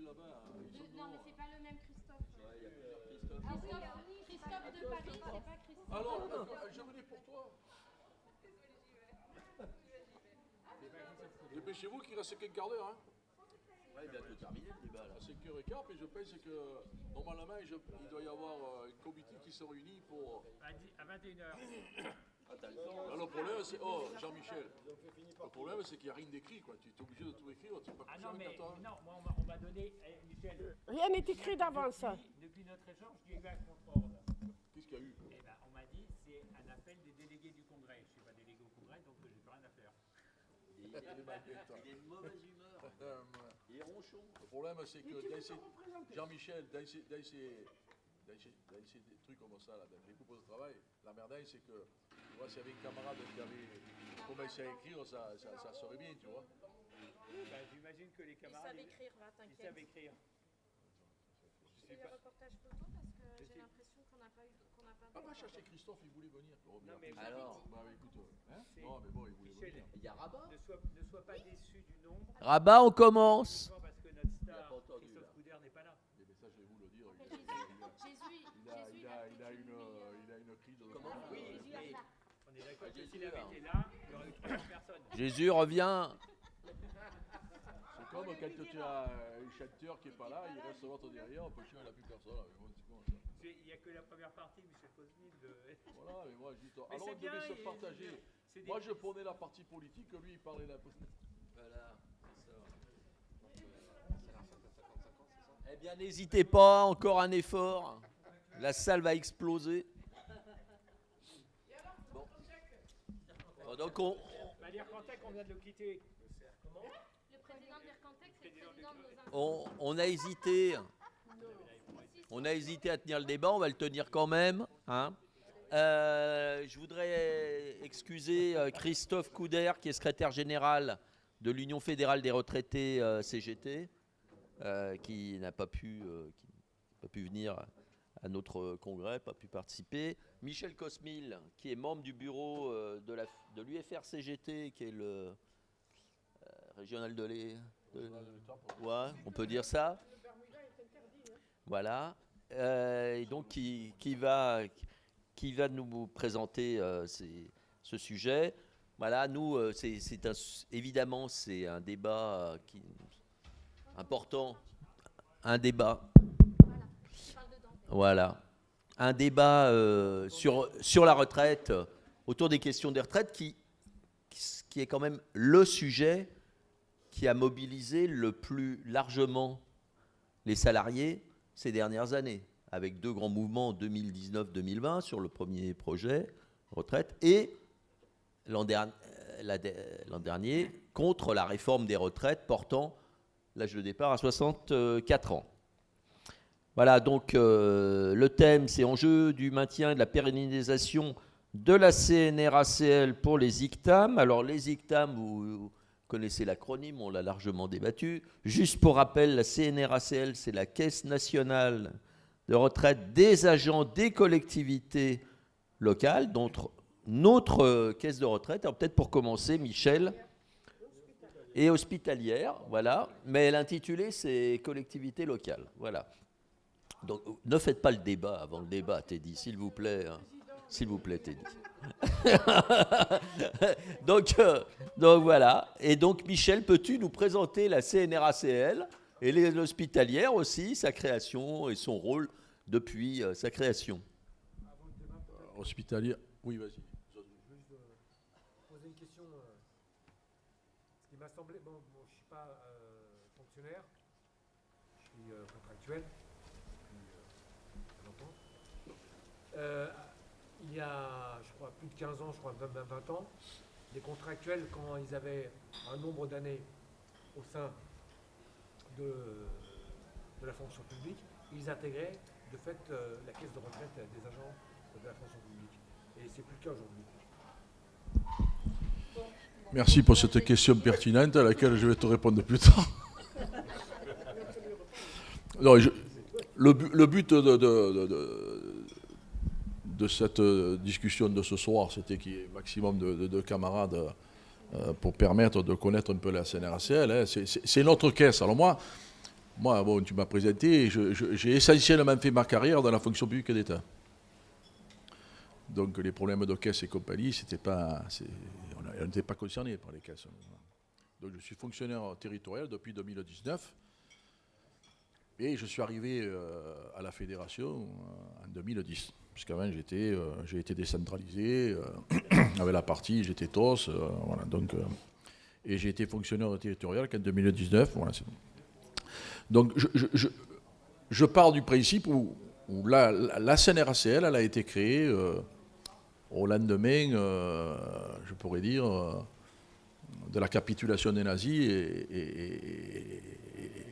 Non, mais c'est pas le même Christophe. Christophe de Paris, c'est pas Christophe. Alors, je venais pour toi. Dépêchez-vous qu'il reste quelques quarts d'heure. Hein. Ouais, il vient de terminer le débat là. À 5h15, et je pense que normalement il doit y avoir un comité qui se réunit pour. À 21h. Ah, t'as le temps. Alors, le problème c'est. Oh, Jean-Michel. Le problème c'est qu'il n'y a rien d'écrit, quoi. Tu es obligé de tout écrire, tu peux pas Ah non, mais 24 heures. non, moi on m'a donné. Michel. Rien n'est écrit d'avance. Depuis notre échange, il y a eu un contre-ordre. Qu'est-ce qu'il y a eu? Eh ben, on m'a dit c'est un appel des délégués du Congrès. Je ne suis pas délégué au Congrès, donc j'ai plus rien à faire. Il est de mauvaise humeur. Il est ronchon. Le problème c'est que Jean-Michel, dans ces trucs comme ça, là, dans les groupes de travail, la merdaille c'est que, tu vois, s'il y avait un camarade qui avait commencé à écrire, ça serait bien, tu vois. Ben, j'imagine que les camarades. Ils savent écrire, va, Ils t'inquiète. savent écrire. Tu fais le reportage photo parce que j'ai l'impression qu'on n'a pas eu. Ah bah chercher Christophe, il voulait venir. Non, mais alors, bah écoute, hein? Non mais bon, il voulait Michel, venir. il y a Rabat. ne sois pas déçu du nombre. Rabat, on commence. Parce que notre Il a star, pas entendu, Christophe là. Couder, n'est pas là. Eh bien ça je vais vous le dire. Jésus, Il a une crise de. Comment? Oui, mais on est d'accord que Jésus, s'il avait hein. été là, il y aurait eu 300 personnes. Jésus revient. C'est comme quand tu as un chanteur qui n'est pas là, il reste l'autre derrière, on peut chier, il n'a plus personne. Mais bon, c'est comment ça? Il n'y a que la première partie, Michel Cosmil. Voilà, mais moi, juste. Mais Alors c'est on devait bien, se partager. c'est des- Moi je prenais la partie politique, lui il parlait la politique. Voilà, c'est ça. Eh bien, n'hésitez pas, encore un effort. La salle va exploser. Bon. Bon, donc on, Bah, l'Ircantec, on vient de le quitter. le président d'Ircantec, c'est le président de nos on a hésité. On a hésité à tenir le débat, on va le tenir quand même. Hein. Je voudrais excuser Christophe Couder, qui est secrétaire général de l'Union fédérale des retraités CGT, qui n'a pas pu venir à notre congrès, pas pu participer. Michel Cosmil, qui est membre du bureau de l'UFR-CGT, qui est le régional de l'Est. Ouais, on peut dire ça. Voilà. Et donc qui va nous présenter ce sujet. Voilà, nous, évidemment, c'est un débat important. Un débat. Voilà. Un débat sur la retraite, autour des questions des retraites, qui est quand même le sujet qui a mobilisé le plus largement les salariés ces dernières années, avec deux grands mouvements en 2019-2020 sur le premier projet retraite et l'an dernier contre la réforme des retraites portant l'âge de départ à 64 ans. Voilà, donc le thème, c'est enjeu du maintien et de la pérennisation de la CNRACL pour les ICTAM. Alors les ICTAM, vous connaissez l'acronyme, on l'a largement débattu. Juste pour rappel, la CNRACL, c'est la Caisse nationale de retraite des agents des collectivités locales, dont notre caisse de retraite. Alors peut-être pour commencer, Michel, et hospitalière, voilà. Mais l'intitulé, c'est collectivité locale, voilà. Donc ne faites pas le débat avant le débat, Teddy, s'il vous plaît. Hein. S'il vous plaît, Teddy. donc voilà. Et donc, Michel, peux-tu nous présenter la CNRACL et les hospitalières aussi, sa création et son rôle depuis sa création? Hospitalière. Oui, vas-y. Je veux juste poser une question. Ce qui m'a semblé, bon, je ne suis pas fonctionnaire, je suis contractuel depuis longtemps. Il y a, je crois, plus de 15 ans, je crois même 20 ans, les contractuels, quand ils avaient un nombre d'années au sein de la fonction publique, ils intégraient de fait la caisse de retraite des agents de la fonction publique. Et c'est plus le cas aujourd'hui. Merci pour cette question pertinente à laquelle je vais te répondre plus tard. Non, le but de cette discussion de ce soir, c'était qu'il y ait un maximum de camarades pour permettre de connaître un peu la CNRACL. Hein. C'est notre caisse. Alors moi, Moi, bon, tu m'as présenté, j'ai essentiellement fait ma carrière dans la fonction publique d'État. Donc les problèmes de caisse et compagnie, on n'était pas concernés par les caisses. Donc je suis fonctionnaire territorial depuis 2019 et je suis arrivé à la fédération en 2010. Puisqu'avant j'ai été décentralisé, avec la partie j'étais TOS, voilà, donc, et j'ai été fonctionnaire territorial qu'en 2019. Voilà, c'est bon. Donc je pars du principe où la CNRACL elle a été créée au lendemain, je pourrais dire, de la capitulation des nazis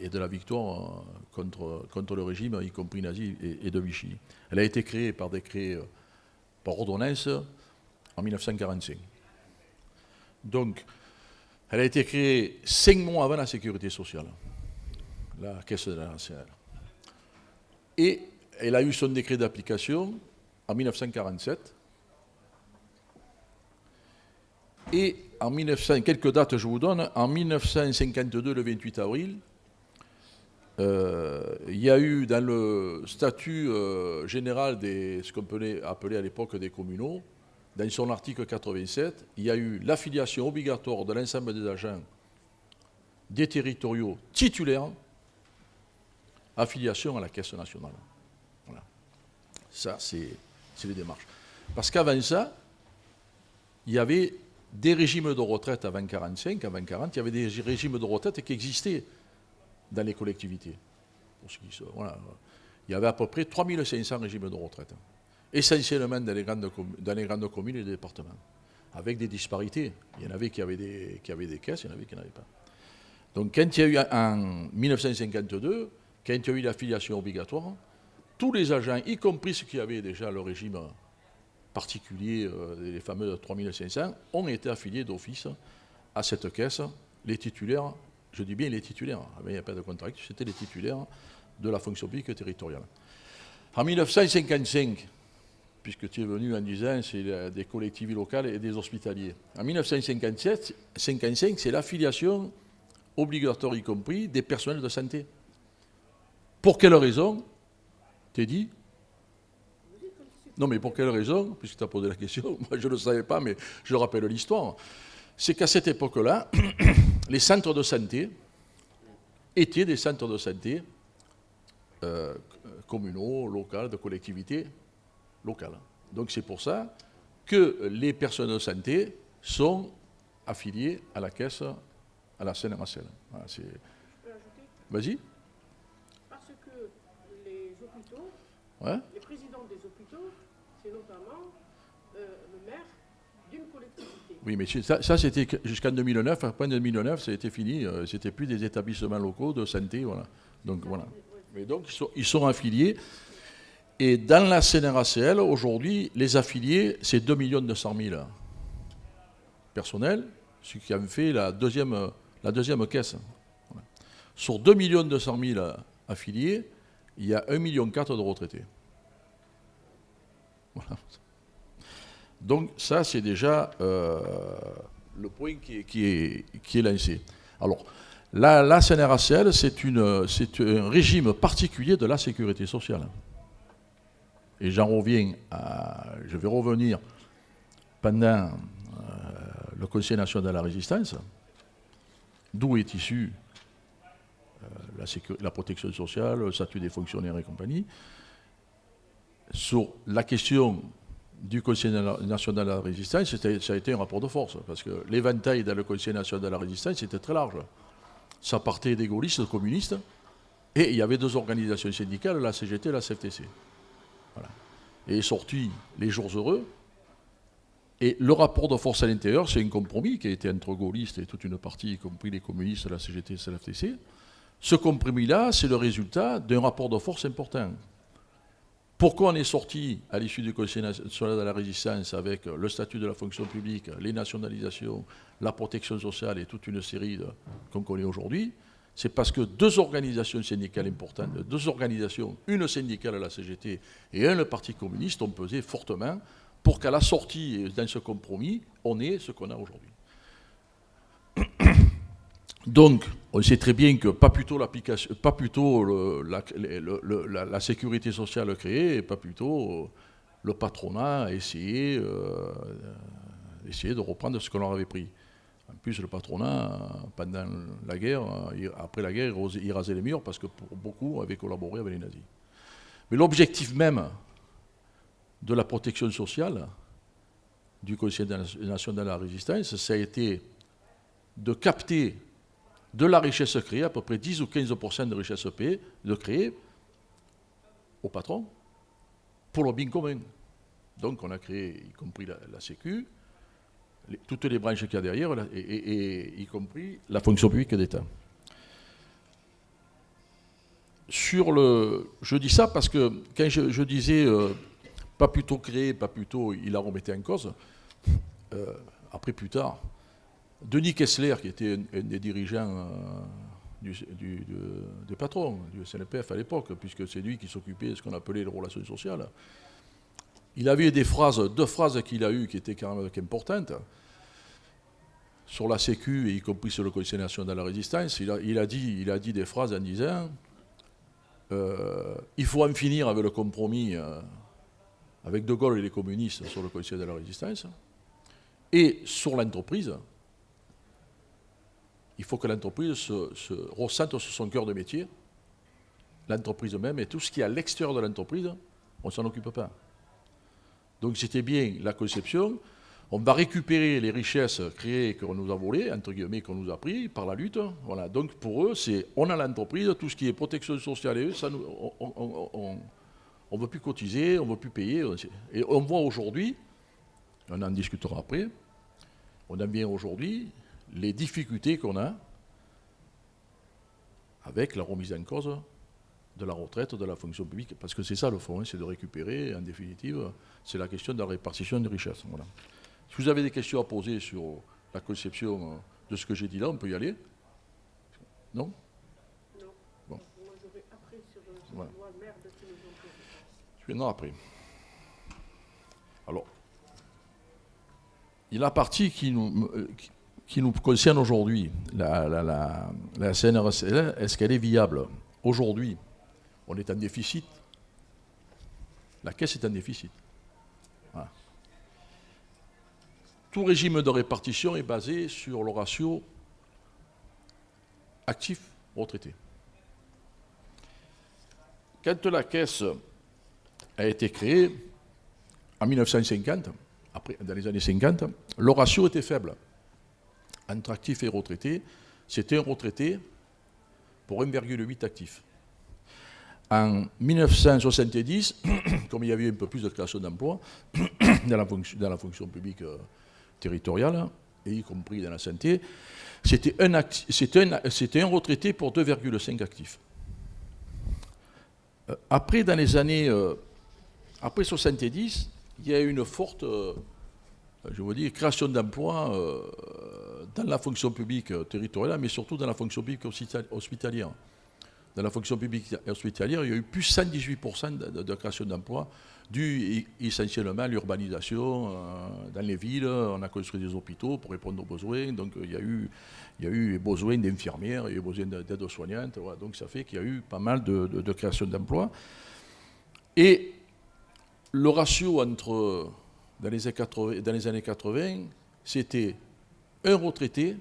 et de la victoire contre le régime, y compris nazi et de Vichy. Elle a été créée par décret, par ordonnance, en 1945. Donc, elle a été créée 5 mois avant la sécurité sociale, la caisse de la nationale. Et elle a eu son décret d'application en 1947. Et en quelques dates je vous donne, en 1952, le 28 avril, il y a eu dans le statut général ce qu'on peut appeler à l'époque des communaux, dans son article 87, il y a eu l'affiliation obligatoire de l'ensemble des agents des territoriaux titulaires, affiliation à la Caisse nationale. Voilà. Ça, c'est les démarches. Parce qu'avant ça, il y avait des régimes de retraite avant 1945, avant 1940, il y avait des régimes de retraite qui existaient dans les collectivités. Voilà. Il y avait à peu près 3500 régimes de retraite, essentiellement dans les grandes communes et les départements, avec des disparités. Il y en avait qui avaient des caisses, il y en avait qui n'avaient pas. Donc quand il y a eu en 1952, quand il y a eu l'affiliation obligatoire, tous les agents, y compris ceux qui avaient déjà le régime particulier, les fameux 3500, ont été affiliés d'office à cette caisse. Les titulaires, je dis bien les titulaires, il n'y a pas de contrat, c'était les titulaires de la fonction publique territoriale. En 1955, puisque tu es venu en disant c'est des collectivités locales et des hospitaliers, en 1955, c'est l'affiliation obligatoire, y compris des personnels de santé. Pour quelle raison? T'es dit? Non, mais pour quelle raison? Puisque tu as posé la question, moi je ne le savais pas, mais je rappelle l'histoire. C'est qu'à cette époque-là, les centres de santé étaient des centres de santé communaux, locaux, de collectivités locales. Donc c'est pour ça que les personnes de santé sont affiliées à la caisse, à la CNRACL. Voilà, je peux ajouter? Vas-y. Parce que les hôpitaux, Ouais. les présidents des hôpitaux, c'est notamment le maire d'une collectivité. Oui, mais ça c'était jusqu'en 2009. Après 2009, ça a été fini. C'était plus des établissements locaux de santé. Voilà. Donc, voilà. Mais donc, ils sont affiliés. Et dans la CNRACL, aujourd'hui, les affiliés, c'est 2 200 000 personnels, ce qui a fait la deuxième caisse. Voilà. Sur 2 200 000 affiliés, il y a 1,4 million de retraités. Voilà. Donc ça, c'est déjà le point qui est lancé. Alors, la CNRACL, c'est un régime particulier de la sécurité sociale. Et je vais revenir pendant le Conseil national de la résistance, d'où est issue la protection sociale, le statut des fonctionnaires et compagnie. Sur la question du Conseil national de la résistance, ça a été un rapport de force, parce que l'éventail dans le Conseil national de la résistance était très large. Ça partait des gaullistes, des communistes, et il y avait 2 organisations syndicales, la CGT et la CFTC. Voilà. Et est sorti les jours heureux, et le rapport de force à l'intérieur, c'est un compromis qui a été entre gaullistes et toute une partie, y compris les communistes, la CGT et la CFTC. Ce compromis-là, c'est le résultat d'un rapport de force important. Pourquoi on est sorti à l'issue du Conseil national de la résistance avec le statut de la fonction publique, les nationalisations, la protection sociale et toute une série qu'on connaît aujourd'hui? C'est parce que 2 organisations syndicales importantes, 2 organisations, une syndicale à la CGT et le Parti communiste, ont pesé fortement pour qu'à la sortie, dans ce compromis, on ait ce qu'on a aujourd'hui. Donc, on sait très bien que pas plutôt la sécurité sociale créée, et pas plutôt le patronat a essayé de reprendre ce qu'on leur avait pris. En plus, le patronat, pendant la guerre, après la guerre, il rasait les murs parce que pour beaucoup avaient collaboré avec les nazis. Mais l'objectif même de la protection sociale du Conseil national de la résistance, ça a été de capter de la richesse créée, à peu près 10 ou 15% de richesse créée au patron pour le bien commun. Donc on a créé, y compris la Sécu, toutes les branches qu'il y a derrière, et y compris la fonction publique d'État. Je dis ça parce que quand je disais pas plutôt créé, pas plutôt il la remettait en cause, après plus tard, Denis Kessler, qui était un des dirigeants des patrons du SNPF à l'époque, puisque c'est lui qui s'occupait de ce qu'on appelait les relations sociales, il avait deux phrases qu'il a eues qui étaient quand même importantes. Sur la Sécu, et y compris sur le Conseil national de la résistance, il a dit des phrases en disant il faut en finir avec le compromis avec De Gaulle et les communistes sur le Conseil de la résistance, et sur l'entreprise, il faut que l'entreprise se ressente sur son cœur de métier, l'entreprise même, et tout ce qui est à l'extérieur de l'entreprise, on ne s'en occupe pas. Donc c'était bien la conception. On va récupérer les richesses créées qu'on nous a volées, entre guillemets, qu'on nous a pris par la lutte. Voilà. Donc pour eux, on a l'entreprise, tout ce qui est protection sociale et eux, on ne veut plus cotiser, on ne veut plus payer. Et on voit aujourd'hui, on en discutera après, on a bien aujourd'hui les difficultés qu'on a avec la remise en cause de la retraite, de la fonction publique, parce que c'est ça le fond, c'est de récupérer, en définitive, c'est la question de la répartition des richesses. Voilà. Si vous avez des questions à poser sur la conception de ce que j'ai dit là, on peut y aller. Non ? Non. Bon. Moi, j'aurais après sur cette Voilà. loi merde qui nous ont posé. Je viendrai après. Alors, il y a la partie qui nous concerne aujourd'hui, la CNRACL, est-ce qu'elle est viable ? Aujourd'hui, on est en déficit. La caisse est en déficit. Voilà. Tout régime de répartition est basé sur le ratio actif-retraité. Quand la caisse a été créée, en 1950, dans les années 50, le ratio était faible. Entre actifs et retraités, c'était un retraité pour 1,8 actifs. En 1970, comme il y avait un peu plus de création d'emplois dans la fonction publique territoriale, et y compris dans la santé, c'était un retraité pour 2,5 actifs. Après, dans les années après 70, il y a eu une forte création d'emplois dans la fonction publique territoriale, mais surtout dans la fonction publique hospitalière. Dans la fonction publique hospitalière, il y a eu plus 118% de création d'emplois, dû essentiellement à l'urbanisation dans les villes. On a construit des hôpitaux pour répondre aux besoins. Donc il y a eu besoin d'infirmières, il y a eu besoin d'aides-soignantes. Voilà. Donc ça fait qu'il y a eu pas mal de création d'emplois. Et le ratio dans les années 80, c'était un retraité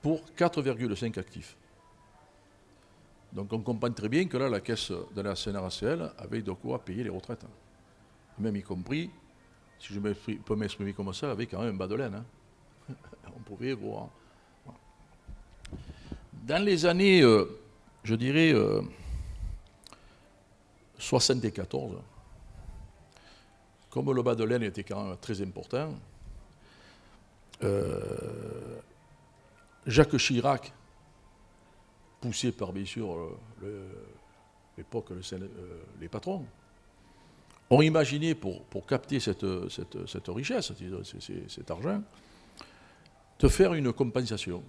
pour 4,5 actifs. Donc on comprend très bien que là, la caisse de la CNRACL avait de quoi payer les retraites. Même y compris, si je peux m'exprimer comme ça, avec quand même un bas de laine. Hein. On pouvait voir. Dans les années, 74, comme le bas de laine était quand même très important, Jacques Chirac, poussé par, bien sûr, l'époque, les patrons, ont imaginé, pour capter cette richesse, cet argent, de faire une compensation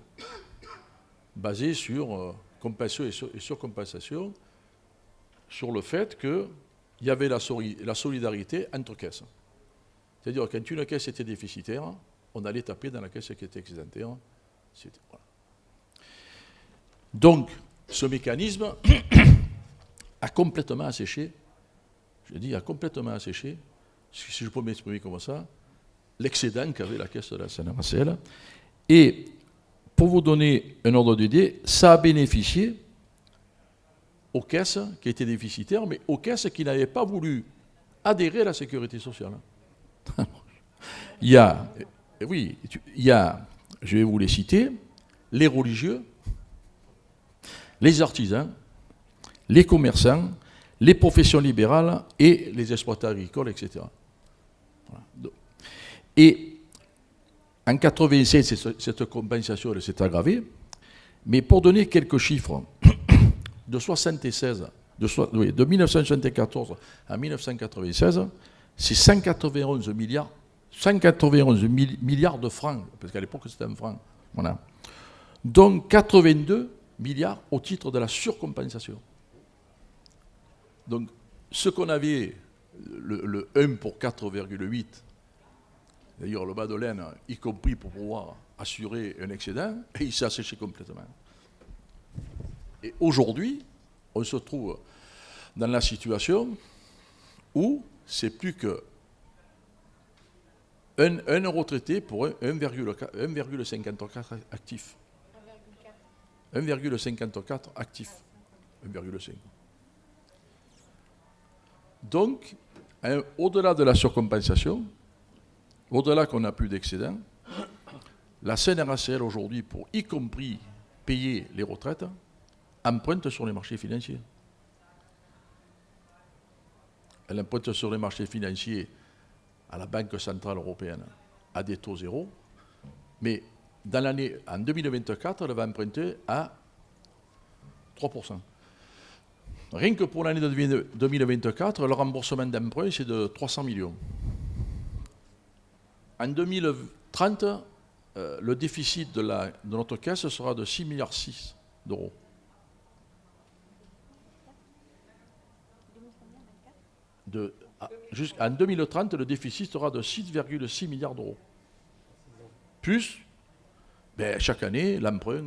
basée sur compensation et surcompensation, sur le fait qu'il y avait la solidarité entre caisses. C'est-à-dire, quand une caisse était déficitaire, on allait taper dans la caisse qui était excédentaire. Voilà. Donc, ce mécanisme a complètement asséché, je dis a complètement asséché, si je peux m'exprimer comme ça, l'excédent qu'avait la caisse de la CNRACL. Et pour vous donner un ordre d'idée, ça a bénéficié aux caisses qui étaient déficitaires, mais aux caisses qui n'avaient pas voulu adhérer à la sécurité sociale. Il y a, oui, il y a, je vais vous les citer, les religieux, les artisans, les commerçants, les professions libérales et les exploitants agricoles, etc. Voilà. Et en 87, cette compensation s'est aggravée, mais pour donner quelques chiffres, de 1974 à 1996, c'est 191 milliards de francs, parce qu'à l'époque c'était un franc, voilà. Donc 82 milliards au titre de la surcompensation. Donc ce qu'on avait, le 1 pour 4,8, d'ailleurs le bas de laine, y compris pour pouvoir assurer un excédent, et il s'est asséché complètement. Et aujourd'hui, on se trouve dans la situation où c'est plus que un retraité pour 1,54 actifs. 1,54 actifs. 1,5. Donc, au-delà de la surcompensation, au-delà qu'on n'a plus d'excédent, la CNRACL aujourd'hui, pour y compris payer les retraites, emprunte sur les marchés financiers. Elle emprunte sur les marchés financiers à la Banque Centrale Européenne à des taux zéro, mais dans l'année, en 2024, elle va emprunter à 3%. Rien que pour l'année de 2024, le remboursement d'emprunt, c'est de 300 millions. En 2030, le déficit de notre caisse sera de 6,6 milliards d'euros. En 2030, le déficit sera de 6,6 milliards d'euros. Plus, chaque année, l'emprunt.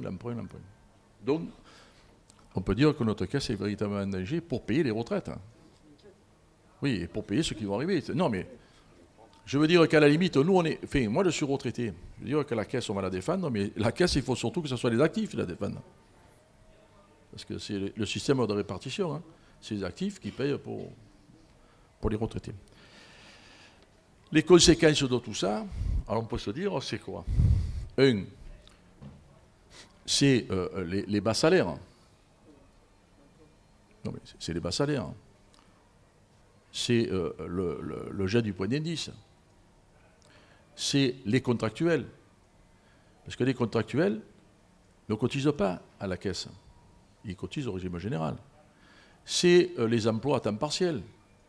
Donc, on peut dire que notre caisse est véritablement en danger pour payer les retraites. Oui, et pour payer ceux qui vont arriver. Non, mais je veux dire qu'à la limite, nous, moi, je suis retraité. Je veux dire que la caisse, on va la défendre, mais la caisse, il faut surtout que ce soit les actifs qui la défendent. Parce que c'est le système de répartition. Hein. C'est les actifs qui payent pour les retraités. Les conséquences de tout ça, alors on peut se dire, c'est quoi? Un, c'est les bas salaires. Non, mais c'est les bas salaires. C'est le jet du point d'indice. C'est les contractuels. Parce que les contractuels ne cotisent pas à la caisse. Ils cotisent au régime général. C'est les emplois à temps partiel.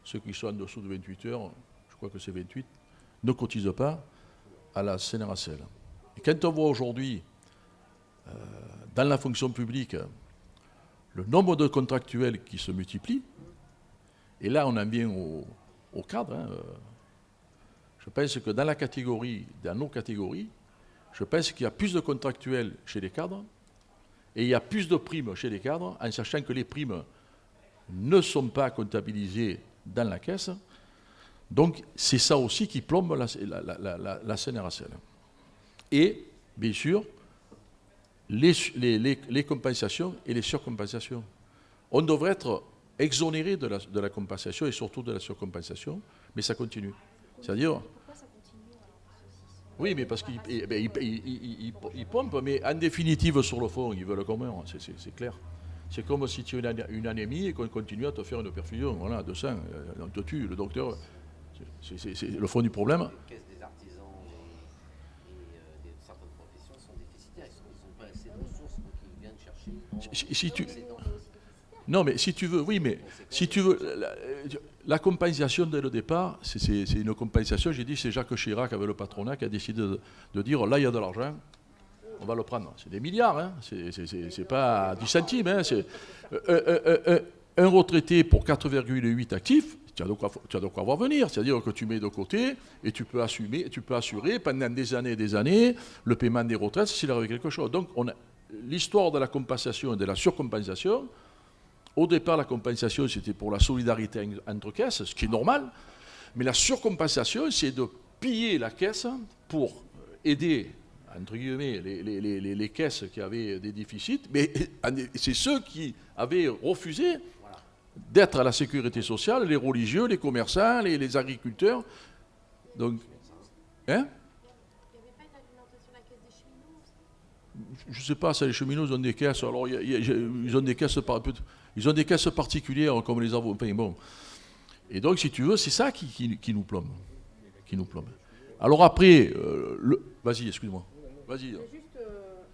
Ceux qui sont en dessous de 28 heures, je crois que c'est 28, ne cotisent pas à la CNRACL. Et quand on voit aujourd'hui, dans la fonction publique, le nombre de contractuels qui se multiplie, et là on en vient au cadre, hein, je pense que dans nos catégories, je pense qu'il y a plus de contractuels chez les cadres, et il y a plus de primes chez les cadres, en sachant que les primes ne sont pas comptabilisées dans la caisse. Donc c'est ça aussi qui plombe la CNRACL. Et bien sûr, les compensations et les surcompensations. On devrait être exonéré de la compensation et surtout de la surcompensation, mais ça continue. C'est-à-dire... Pourquoi ça continue alors? Oui, mais parce qu'ils pompent, mais en définitive, sur le fond, ils veulent qu'on meure, c'est clair. C'est comme si tu as une anémie et qu'on continue à te faire une perfusion, voilà, de sang, on te tue, le docteur, c'est le fond du problème. Les caisses des artisans et de certaines professions sont déficitaires, ils n'ont pas assez de ressources, donc ils viennent chercher. Non, mais si tu veux, oui, mais si tu veux, la compensation dès le départ, c'est une compensation, j'ai dit, c'est Jacques Chirac avec le patronat qui a décidé de dire, là, il y a de l'argent, on va le prendre. C'est des milliards, hein. C'est pas 10 centimes. Hein. C'est un retraité pour 4,8 actifs, tu as de quoi voir venir. C'est-à-dire que tu mets de côté et tu peux assurer pendant des années et des années le paiement des retraites s'il arrive quelque chose. Donc l'histoire de la compensation et de la surcompensation, au départ, la compensation, c'était pour la solidarité entre caisses, ce qui est normal, mais la surcompensation, c'est de piller la caisse pour aider, entre guillemets, les caisses qui avaient des déficits, mais c'est ceux qui avaient refusé d'être à la sécurité sociale, les religieux, les commerçants, les agriculteurs. Donc, hein? Il n'y avait pas une alimentation de la caisse des cheminots aussi? Je ne sais pas, ça, les cheminots ils ont des caisses. Alors, ils ont des caisses, ils ont des caisses particulières comme les avocats. Enfin, bon. Et donc, si tu veux, c'est ça qui nous plombe. Qui nous plombe. Alors après, vas-y, excuse-moi. Vas-y. C'est juste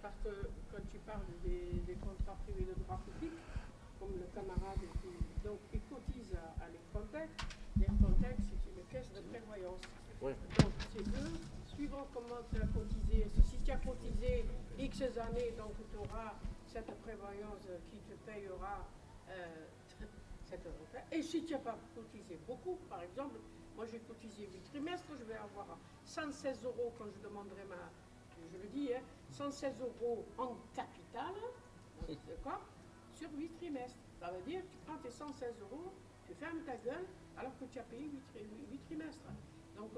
parce que quand tu parles des contrats privés de droit public, comme le camarade, donc ils cotisent à l'Eccontec. L'Eccontec, c'est une caisse de prévoyance. Ouais. Donc c'est eux, suivant comment tu as cotisé, si tu as cotisé X années, donc tu auras cette prévoyance qui te payera cette retraite. Et si tu n'as pas cotisé beaucoup, par exemple, moi j'ai cotisé 8 trimestres, je vais avoir 116 € quand je demanderai je le dis, 116 € en capital, d'accord, sur 8 trimestres. Ça veut dire que tu prends tes 116 €, tu fermes ta gueule, alors que tu as payé 8 trimestres. Donc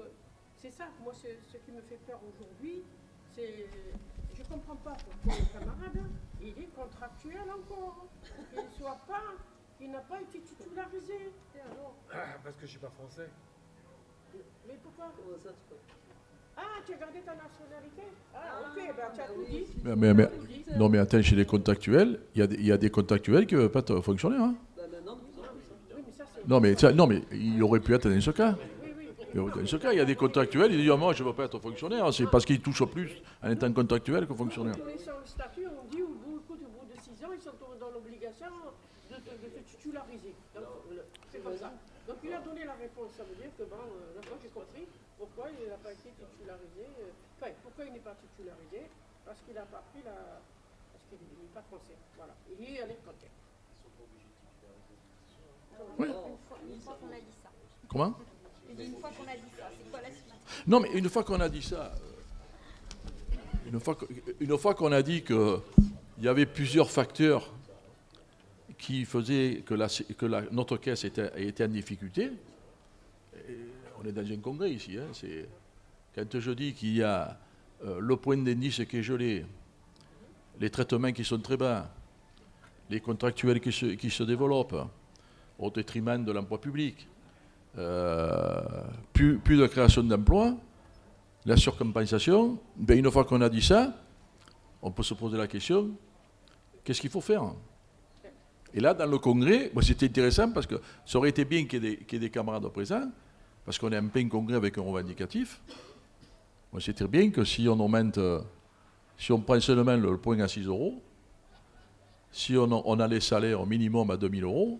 c'est ça, moi ce qui me fait peur aujourd'hui, c'est, je ne comprends pas pourquoi le camarade, il est contractuel encore, il n'a pas été titularisé. Et alors, Parce que je ne suis pas français. mais pourquoi? Ah, tu as gardé ta nationalité? Ah, ok, ben tu as tout dit. Non, mais attends, chez les contractuels, il y a des contractuels qui ne veulent pas être fonctionnaires. Hein. Oui, mais ça c'est... Non, mais il aurait pu être dans ce cas. Dans ce cas, il y a des contractuels, ils disent moi, je ne veux pas être fonctionnaire. C'est parce qu'ils touchent plus en étant contractuel que fonctionnaire. En connaissant le statut, on dit au bout de 6 ans, ils sont dans l'obligation de te titulariser. Donc, c'est comme ça. Donc, il a donné la réponse. Ça veut dire que, bon, maintenant j'ai compris pourquoi il n'a pas été titularisé. Enfin, pourquoi il n'est pas titularisé? Parce qu'il n'a pas pris la. Parce qu'il n'est pas français. Voilà. Il est à l'étranger. Oui. Une fois qu'on a dit ça. Comment? Une fois qu'on a dit ça, c'est quoi la suite? Non, mais une fois qu'on a dit ça, une fois qu'on a dit qu'il y avait plusieurs facteurs qui faisaient que notre caisse était en difficulté, on est dans un congrès ici. Hein, quand je dis qu'il y a le point d'indice qui est gelé, les traitements qui sont très bas, les contractuels qui se développent au détriment de l'emploi public, plus de création d'emplois, la surcompensation, ben une fois qu'on a dit ça, on peut se poser la question, qu'est-ce qu'il faut faire? Et là, dans le congrès, bon, c'était intéressant parce que ça aurait été bien qu'il y ait des camarades présents, parce qu'on est en plein congrès avec un revendicatif. Bon, c'était bien que si on augmente, si on prend seulement le point à 6 €, si on a les salaires au minimum à 2 000 €,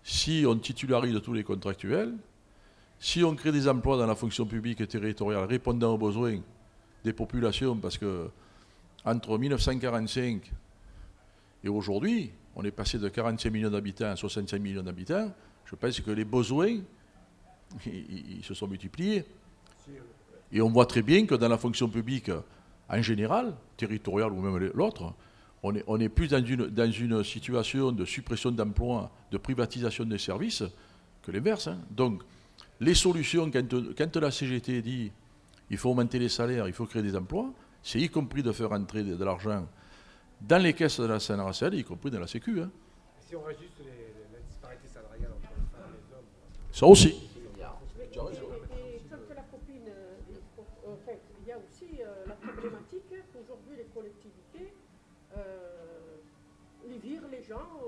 si on titularise tous les contractuels, si on crée des emplois dans la fonction publique territoriale répondant aux besoins des populations, parce que entre 1945 et aujourd'hui, on est passé de 45 millions d'habitants à 65 millions d'habitants, je pense que les besoins, ils se sont multipliés. Et on voit très bien que dans la fonction publique, en général, territoriale ou même l'autre, on est plus dans une situation de suppression d'emplois, de privatisation des services, que l'inverse. Hein. Donc, les solutions, quand la CGT dit il faut augmenter les salaires, il faut créer des emplois, c'est y compris de faire entrer de l'argent dans les caisses de la CNRACL, y compris dans la Sécu. Hein. Si on rajoute la disparité salariale entre les femmes et les hommes. Ça aussi. Et comme que la copine, en fait, il y a aussi la problématique qu'aujourd'hui les collectivités, ils virent les gens,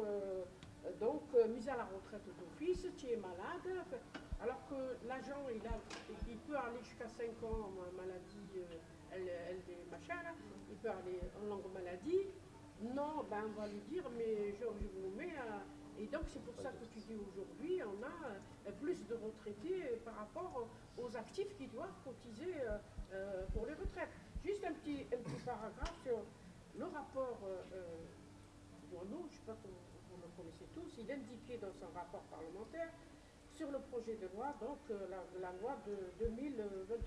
donc mis à la retraite d'office, tu es malade, alors que l'agent, il peut aller jusqu'à 5 ans en maladie, machin, là, il peut aller en longue maladie. Non, ben on va lui dire, mais je vous mets à... Et donc c'est pour ça que tu dis aujourd'hui, on a plus de retraités par rapport aux actifs qui doivent cotiser pour les retraites. Juste un petit paragraphe sur le rapport Boineau, je ne sais pas si vous le connaissez tous, il indiquait dans son rapport parlementaire sur le projet de loi, donc la loi de 2023,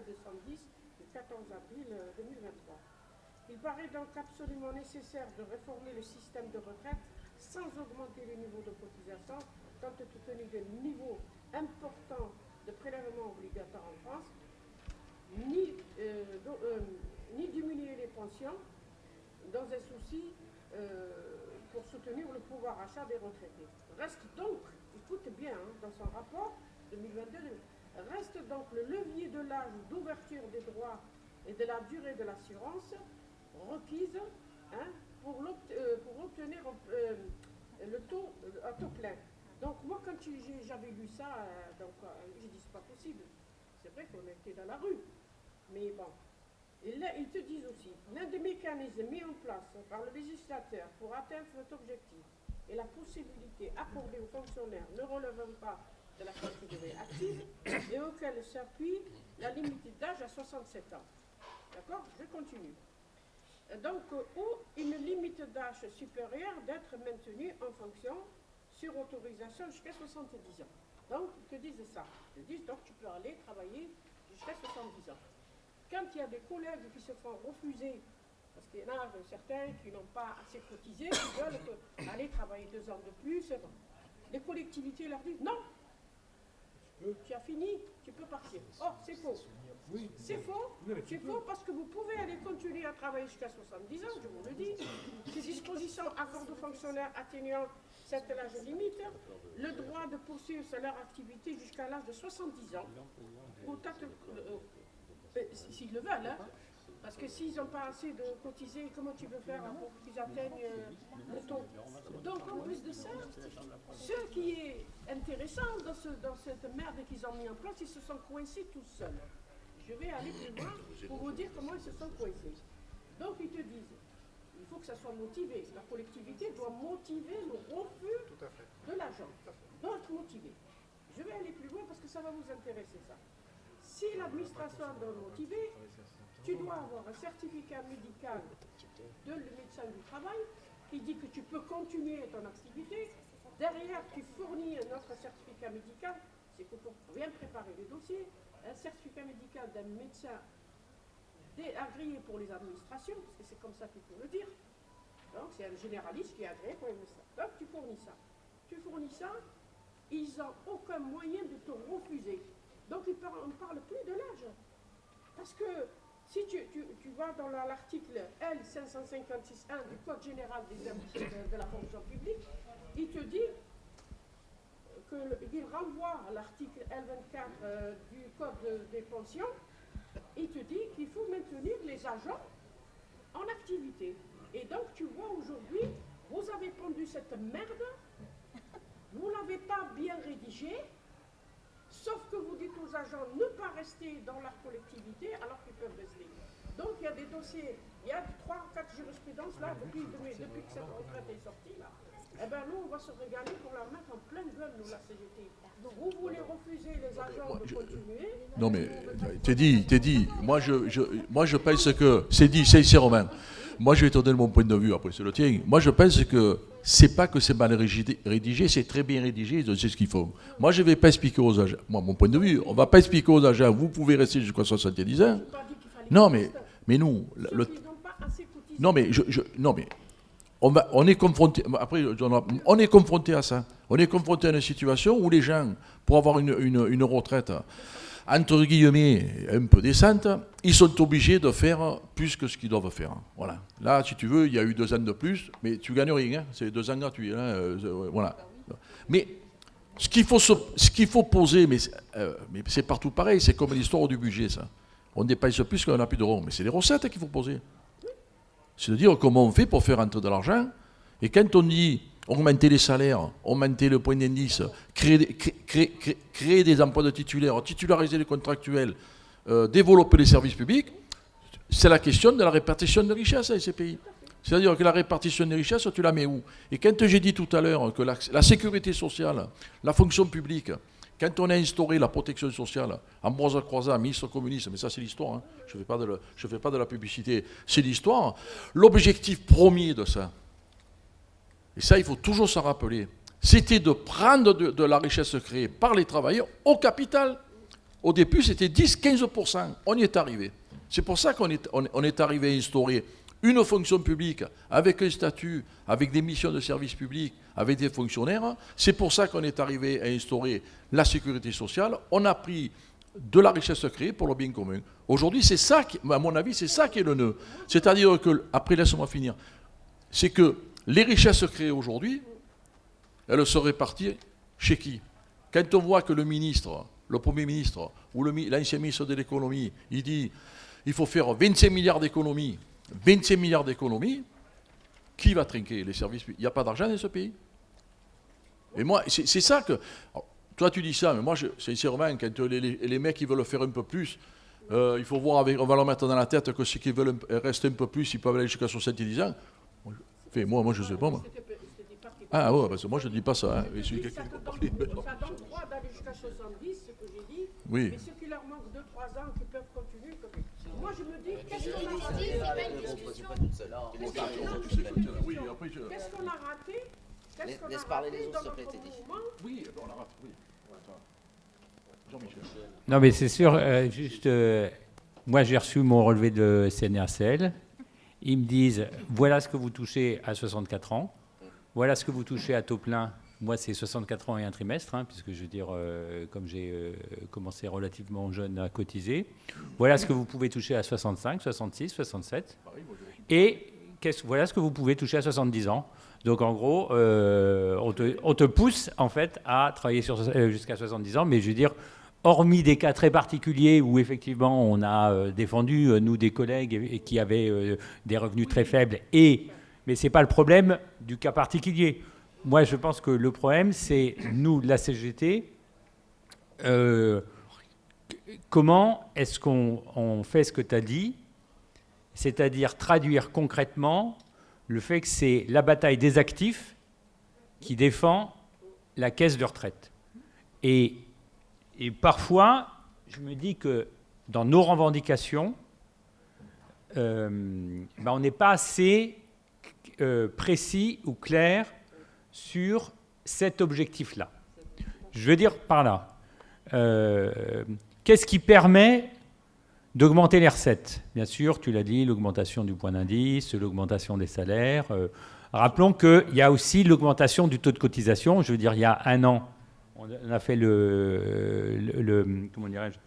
210, du 14 avril 2023. Il paraît donc absolument nécessaire de réformer le système de retraite sans augmenter les niveaux de cotisation, compte tenu des niveaux importants de prélèvements obligatoires en France, ni diminuer les pensions dans un souci pour soutenir le pouvoir achat des retraités. Reste donc, écoute bien, dans son rapport 2022, reste donc le levier de l'âge d'ouverture des droits et de la durée de l'assurance requise pour obtenir le taux à taux plein. Donc moi, quand j'avais lu ça, j'ai dit c'est pas possible. C'est vrai qu'on était dans la rue, mais bon. Et là, ils te disent aussi, l'un des mécanismes mis en place par le législateur pour atteindre cet objectif est la possibilité accordée aux fonctionnaires ne relevant pas de la catégorie active et auquel s'appuie la limite d'âge à 67 ans. D'accord? Je continue. Donc, ou une limite d'âge supérieure d'être maintenue en fonction sur autorisation jusqu'à 70 ans. Donc, ils te disent ça. Ils te disent, donc, tu peux aller travailler jusqu'à 70 ans. Quand il y a des collègues qui se font refuser, parce qu'il y en a certains qui n'ont pas assez cotisé, qui veulent aller travailler 2 ans de plus, les collectivités leur disent non, tu as fini, tu peux partir. Oh, c'est faux. C'est faux. C'est faux parce que vous pouvez aller continuer à travailler jusqu'à 70 ans, je vous le dis. Ces dispositions accordent aux fonctionnaires atteignant cet âge limite le droit de poursuivre leur activité jusqu'à l'âge de 70 ans. S'ils le veulent, parce que s'ils n'ont pas assez de cotiser, comment tu veux faire pour qu'ils atteignent le taux? Donc en plus de ça, ce qui est intéressant dans cette merde qu'ils ont mis en place, ils se sont coincés tout seuls. Je vais aller plus loin pour vous dire comment ils se sont coincés. Donc ils te disent, il faut que ça soit motivé. La collectivité doit motiver le refus de l'agent. Doit être motivé. Je vais aller plus loin parce que ça va vous intéresser ça. Si l'administration doit motiver, tu dois avoir un certificat médical de le médecin du travail qui dit que tu peux continuer ton activité. Derrière, tu fournis un autre certificat médical, c'est que pour bien préparer les dossiers, un certificat médical d'un médecin agréé pour les administrations, parce que c'est comme ça qu'il faut le dire. Donc c'est un généraliste qui est agréé pour les médecins. Donc tu fournis ça. Tu fournis ça, ils n'ont aucun moyen de te refuser. Donc on ne parle plus de l'âge. Parce que si tu vas dans l'article L556.1 du Code général de la fonction publique, il te dit qu'il renvoie à l'article L24 du Code des pensions, il te dit qu'il faut maintenir les agents en activité. Et donc tu vois aujourd'hui, vous avez pondu cette merde, vous ne l'avez pas bien rédigée, sauf que vous dites aux agents ne pas rester dans leur collectivité alors qu'ils peuvent rester. Donc il y a des dossiers, il y a 3 ou 4 jurisprudences là, depuis que cette retraite est sortie là. Eh bien nous on va se régaler pour la mettre en pleine gueule, nous, la CGT. Donc vous voulez refuser les agents de continuer. Non mais, t'es dit, moi je pense que, c'est Romain. Moi je vais te donner mon point de vue, après c'est le tien. Moi je pense que c'est pas que c'est mal rédigé, c'est très bien rédigé, ils savent ce qu'il faut. Moi je ne vais pas expliquer aux agents, moi mon point de vue, on ne va pas expliquer aux agents, vous pouvez rester jusqu'à 70 ans. Non mais nous, non mais on est confronté. Après, on est confronté à ça. On est confronté à une situation où les gens, pour avoir une retraite entre guillemets un peu décente, ils sont obligés de faire plus que ce qu'ils doivent faire. Voilà. Là, si tu veux, il y a eu 2 ans de plus, mais tu gagnes rien. Hein. C'est 2 ans gratuits. Hein. Voilà. Mais ce qu'il faut poser, mais c'est partout pareil. C'est comme l'histoire du budget, ça. On dépense plus qu'on n'a plus d'euros, mais c'est les recettes qu'il faut poser. C'est-à-dire comment on fait pour faire entrer de l'argent. Et quand on dit augmenter les salaires, augmenter le point d'indice, créer des emplois de titulaires, titulariser les contractuels, développer les services publics, c'est la question de la répartition de richesses dans ces pays. C'est-à-dire que la répartition des richesses, tu la mets où? Et quand j'ai dit tout à l'heure que la sécurité sociale, la fonction publique, quand on a instauré la protection sociale, Ambroise Croizat, ministre communiste, mais ça c'est l'histoire, hein. Je ne fais pas de la publicité, c'est l'histoire, l'objectif premier de ça, et ça il faut toujours s'en rappeler, c'était de prendre de la richesse créée par les travailleurs au capital. Au début c'était 10-15%, on y est arrivé. C'est pour ça qu'on est arrivé à instaurer une fonction publique avec un statut, avec des missions de service public, avec des fonctionnaires. C'est pour ça qu'on est arrivé à instaurer la sécurité sociale. On a pris de la richesse créée pour le bien commun. Aujourd'hui, c'est ça, à mon avis, c'est ça qui est le nœud. C'est-à-dire que, après, laisse-moi finir, c'est que les richesses créées aujourd'hui, elles se répartissent chez qui? Quand on voit que le ministre, le Premier ministre ou l'ancien ministre de l'économie, il dit il faut faire 25 milliards d'économies, qui va trinquer les services publics? Il n'y a pas d'argent dans ce pays. Et moi, c'est ça que... Alors, toi, tu dis ça, mais moi, sincèrement, quand les mecs, ils veulent faire un peu plus, il faut voir, on va leur mettre dans la tête que ceux qui veulent rester un peu plus, ils peuvent aller jusqu'à 70 ans. Enfin, moi, je sais pas, moi. Ah ouais, parce que moi, je ne dis pas ça. Hein. Ça donne 3 d'aller jusqu'à 70, ce que j'ai dit. Oui. Mais ceux qui leur manquent 2-3 ans, qui peuvent continuer. Moi, je me dis, qu'est-ce qu'on a raté? Qu'est-ce qu'on a raté? Laisse parler les autres, s'il te plaît, Teddy. Oui, on a raté, oui. Jean-Michel. Non, mais c'est sûr, moi j'ai reçu mon relevé de CNRCL. Ils me disent, voilà ce que vous touchez à 64 ans, voilà ce que vous touchez à taux plein. Moi, c'est 64 ans et un trimestre, hein, puisque je veux dire, comme j'ai commencé relativement jeune à cotiser. Voilà ce que vous pouvez toucher à 65, 66, 67. Et voilà ce que vous pouvez toucher à 70 ans. Donc, en gros, on te pousse, en fait, à travailler jusqu'à 70 ans. Mais je veux dire, hormis des cas très particuliers où, effectivement, on a défendu, nous, des collègues qui avaient des revenus très faibles. Mais ce n'est pas le problème du cas particulier. Moi, je pense que le problème, c'est, nous, la CGT, comment est-ce qu'on fait ce que tu as dit, c'est-à-dire traduire concrètement le fait que c'est la bataille des actifs qui défend la caisse de retraite. Et parfois, je me dis que dans nos revendications, on n'est pas assez précis ou clair sur cet objectif-là. Je veux dire par là, qu'est-ce qui permet d'augmenter les recettes? Bien sûr, tu l'as dit, l'augmentation du point d'indice, l'augmentation des salaires. Rappelons qu'il y a aussi l'augmentation du taux de cotisation. Je veux dire, il y a un an, on a fait comment dirais-je,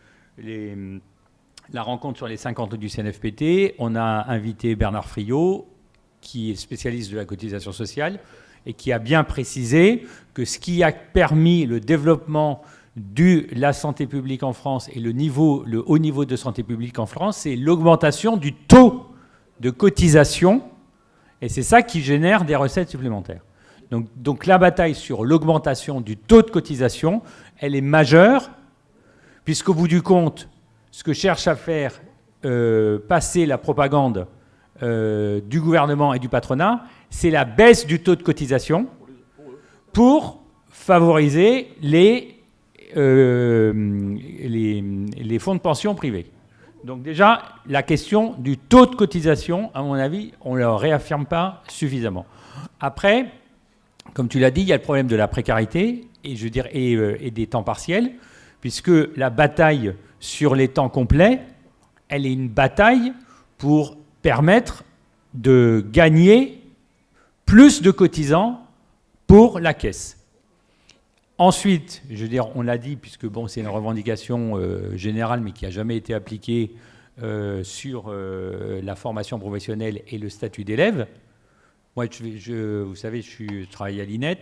la rencontre sur les 50 du CNFPT. On a invité Bernard Friot, qui est spécialiste de la cotisation sociale, et qui a bien précisé que ce qui a permis le développement de la santé publique en France et le haut niveau de santé publique en France, c'est l'augmentation du taux de cotisation, et c'est ça qui génère des recettes supplémentaires. Donc la bataille sur l'augmentation du taux de cotisation, elle est majeure, puisqu'au bout du compte, ce que cherche à faire passer la propagande du gouvernement et du patronat, c'est la baisse du taux de cotisation pour favoriser les fonds de pension privés. Donc déjà, la question du taux de cotisation, à mon avis, on ne le réaffirme pas suffisamment. Après, comme tu l'as dit, il y a le problème de la précarité et des temps partiels, puisque la bataille sur les temps complets, elle est une bataille pour permettre de gagner plus de cotisants pour la caisse. Ensuite, je veux dire, on l'a dit, puisque bon, c'est une revendication générale, mais qui n'a jamais été appliquée sur la formation professionnelle et le statut d'élève. Moi, vous savez, je travaille à l'INET.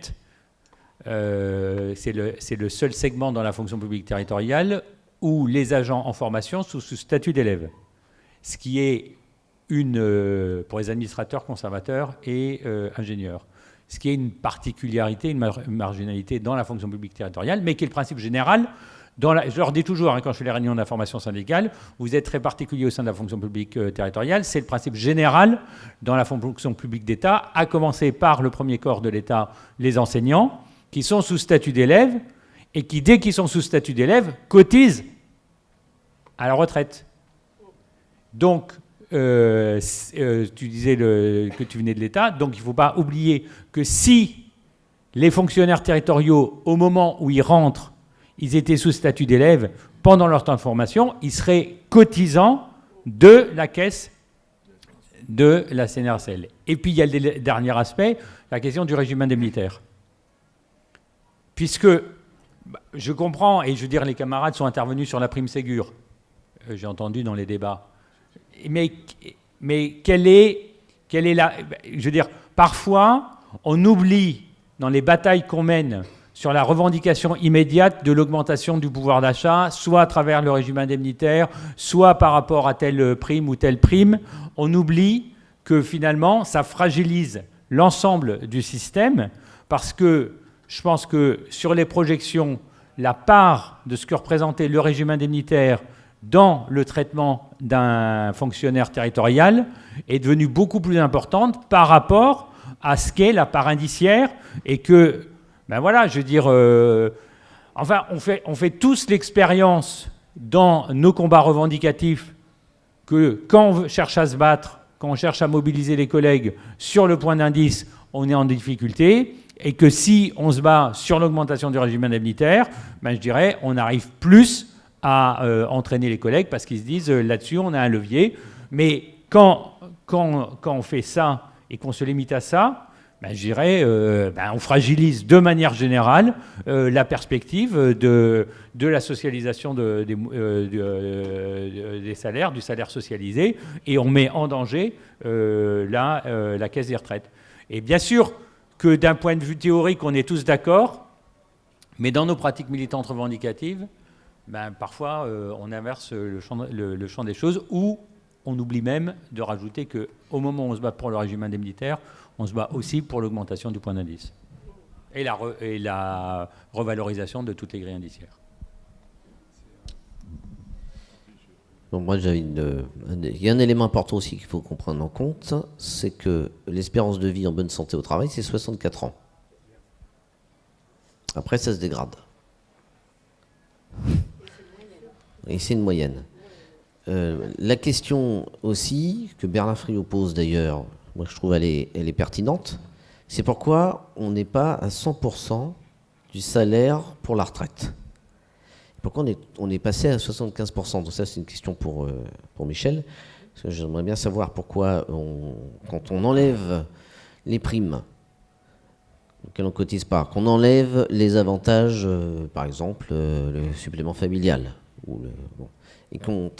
C'est le seul segment dans la fonction publique territoriale où les agents en formation sont sous statut d'élève. Ce qui est pour les administrateurs, conservateurs et ingénieurs. Ce qui est une particularité, une marginalité dans la fonction publique territoriale, mais qui est le principe général. Je leur dis toujours, quand je fais les réunions d'information syndicale, vous êtes très particulier au sein de la fonction publique territoriale, c'est le principe général dans la fonction publique d'État, à commencer par le premier corps de l'État, les enseignants, qui sont sous statut d'élève, et qui, dès qu'ils sont sous statut d'élève, cotisent à la retraite. Donc, tu disais que tu venais de l'État, donc il ne faut pas oublier que si les fonctionnaires territoriaux, au moment où ils rentrent, ils étaient sous statut d'élève pendant leur temps de formation, ils seraient cotisants de la caisse de la CNRACL. Et puis il y a le dernier aspect, la question du régime indemnitaire. Puisque je comprends, et je veux dire, les camarades sont intervenus sur la prime Ségur, j'ai entendu dans les débats, mais quelle est la... Je veux dire, parfois, on oublie dans les batailles qu'on mène sur la revendication immédiate de l'augmentation du pouvoir d'achat, soit à travers le régime indemnitaire, soit par rapport à telle prime ou telle prime, on oublie que finalement, ça fragilise l'ensemble du système, parce que je pense que sur les projections, la part de ce que représentait le régime indemnitaire dans le traitement d'un fonctionnaire territorial est devenue beaucoup plus importante par rapport à ce qu'est la part indiciaire, et que, ben voilà, je veux dire, enfin, on fait tous l'expérience dans nos combats revendicatifs que quand on cherche à se battre, quand on cherche à mobiliser les collègues sur le point d'indice, on est en difficulté, et que si on se bat sur l'augmentation du régime indemnitaire, ben je dirais, on arrive plus à entraîner les collègues parce qu'ils se disent là-dessus, on a un levier. Mais quand on fait ça et qu'on se limite à ça, ben, je dirais, on fragilise de manière générale la perspective de la socialisation des salaires, du salaire socialisé, et on met en danger la caisse des retraites. Et bien sûr que d'un point de vue théorique, on est tous d'accord, mais dans nos pratiques militantes revendicatives, ben, parfois on inverse le champ des choses, ou on oublie même de rajouter qu'au moment où on se bat pour le régime indemnitaire, on se bat aussi pour l'augmentation du point d'indice et la revalorisation de toutes les grilles indiciaires. Donc moi, il y a un élément important aussi qu'il faut qu'on prenne en compte, c'est que l'espérance de vie en bonne santé au travail, c'est 64 ans. Après, ça se dégrade. Et c'est une moyenne. La question aussi, que Bernard Friot pose d'ailleurs, moi je trouve elle est pertinente, c'est pourquoi on n'est pas à 100% du salaire pour la retraite. Pourquoi on est passé à 75%? Donc ça c'est une question pour Michel, parce que j'aimerais bien savoir pourquoi quand on enlève les primes auxquelles on ne cotise pas, qu'on enlève les avantages, par exemple le supplément familial, et qu'on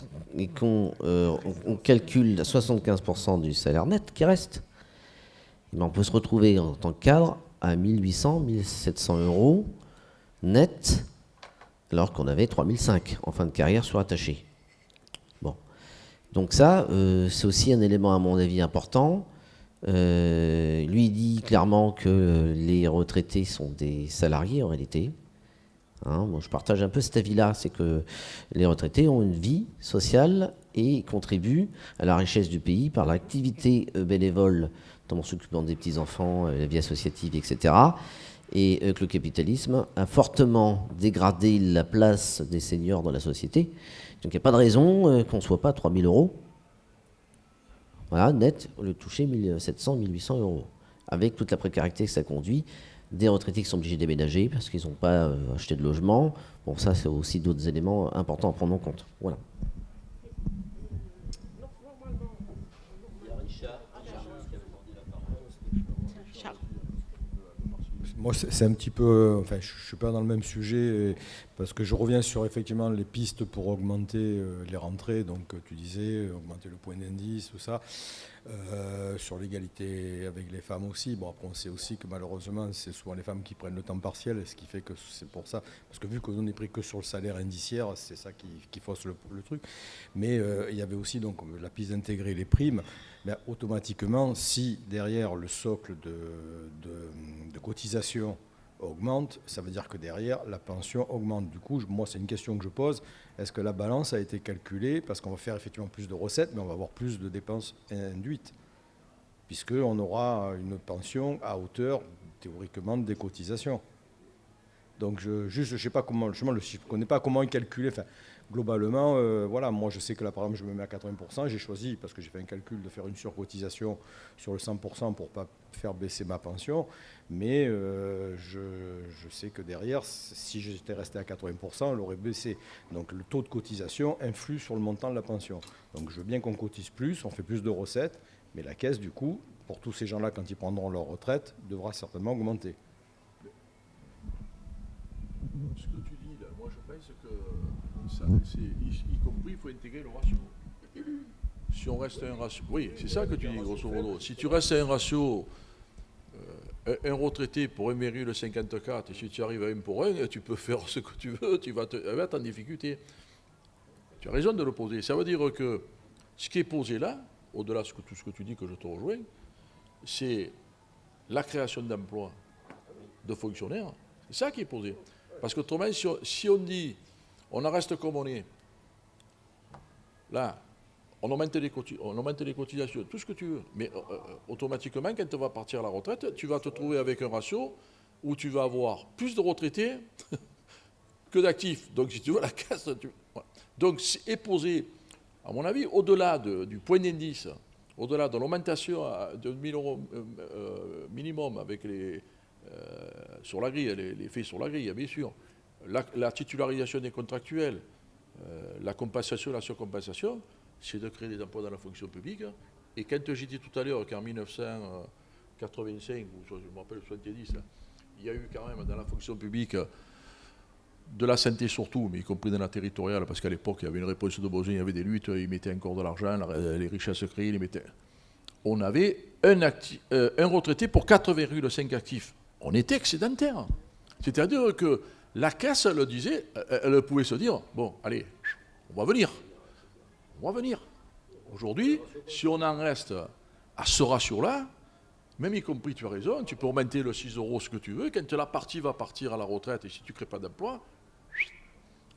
calcule 75% du salaire net qui reste, et bien on peut se retrouver en tant que cadre à 1800, 1700 euros net, alors qu'on avait 3005 en fin de carrière surattaché. Bon. Donc ça, c'est aussi un élément à mon avis important. Lui dit clairement que les retraités sont des salariés en réalité. Moi, je partage un peu cet avis-là, c'est que les retraités ont une vie sociale et contribuent à la richesse du pays par l'activité bénévole, notamment s'occupant des petits-enfants, la vie associative, etc. Et que le capitalisme a fortement dégradé la place des seniors dans la société. Donc il n'y a pas de raison qu'on ne soit pas à 3 000 euros. Voilà, net, au lieu de toucher 1 700, 1 800 euros. Avec toute la précarité que ça conduit. Des retraités qui sont obligés de déménager parce qu'ils n'ont pas acheté de logement. Bon, ça, c'est aussi d'autres éléments importants à prendre en compte. Voilà. Moi, c'est un petit peu... Enfin, je ne suis pas dans le même sujet parce que je reviens sur effectivement les pistes pour augmenter les rentrées. Donc, tu disais, augmenter le point d'indice, tout ça. Sur l'égalité avec les femmes aussi. Bon, après, on sait aussi que malheureusement, c'est souvent les femmes qui prennent le temps partiel, ce qui fait que c'est pour ça. Parce que vu qu'on est pris que sur le salaire indiciaire, c'est ça qui fausse le truc. Mais il y avait aussi donc, la piste d'intégrer les primes. Ben, automatiquement, si derrière le socle de cotisation augmente, ça veut dire que derrière, la pension augmente. Du coup, moi, c'est une question que je pose. Est-ce que la balance a été calculée? Parce qu'on va faire effectivement plus de recettes, mais on va avoir plus de dépenses induites, puisqu'on aura une pension à hauteur, théoriquement, des cotisations. Donc, je ne sais pas comment, je ne connais pas comment calculer. Enfin, globalement, voilà, moi je sais que là, par exemple, je me mets à 80%, j'ai choisi, parce que j'ai fait un calcul, de faire une surcotisation sur le 100% pour ne pas faire baisser ma pension, mais je sais que derrière, si j'étais resté à 80%, elle aurait baissé. Donc le taux de cotisation influe sur le montant de la pension. Donc je veux bien qu'on cotise plus, on fait plus de recettes, Mais la caisse, du coup, pour tous ces gens-là, quand ils prendront leur retraite, devra certainement augmenter. Ce que tu dis là, moi je pense que ça, y compris, il faut intégrer le ratio. Si on reste à un ratio, oui, c'est ça que tu dis grosso modo. Si tu restes à un ratio, un retraité pour 1,54, et si tu arrives à 1 pour 1, tu peux faire ce que tu veux, tu vas être en difficulté. Tu as raison de le poser. Ça veut dire que ce qui est posé là, au-delà de tout ce que tu dis, que je te rejoins, c'est la création d'emplois de fonctionnaires. C'est ça qui est posé. Parce qu'autrement, si on dit, on en reste comme on est, là, on augmente les cotisations, tout ce que tu veux, mais automatiquement, quand tu vas partir à la retraite, tu vas te trouver avec un ratio où tu vas avoir plus de retraités que d'actifs. Donc, si tu veux, la casse... Voilà. Donc, c'est posé, à mon avis, au-delà du point d'indice, au-delà de l'augmentation de 1 000 € minimum avec sur la grille, les faits sur la grille, bien sûr, la titularisation des contractuels, la compensation, la surcompensation, c'est de créer des emplois dans la fonction publique. Et quand j'ai dit tout à l'heure qu'en 1985, ou je me rappelle 70, il y a eu quand même dans la fonction publique de la santé surtout, mais y compris dans la territoriale, parce qu'à l'époque, il y avait une réponse de besoin, il y avait des luttes, ils mettaient encore de l'argent, les richesses créées, ils mettaient... On avait un retraité pour 4,5 actifs. On était excédentaire. C'est-à-dire que la caisse, elle disait, elle pouvait se dire, bon, allez, on va venir. On va venir. Aujourd'hui, si on en reste à ce ratio-là, même y compris, tu as raison, tu peux augmenter le 6 € ce que tu veux, quand la partie va partir à la retraite et si tu ne crées pas d'emploi.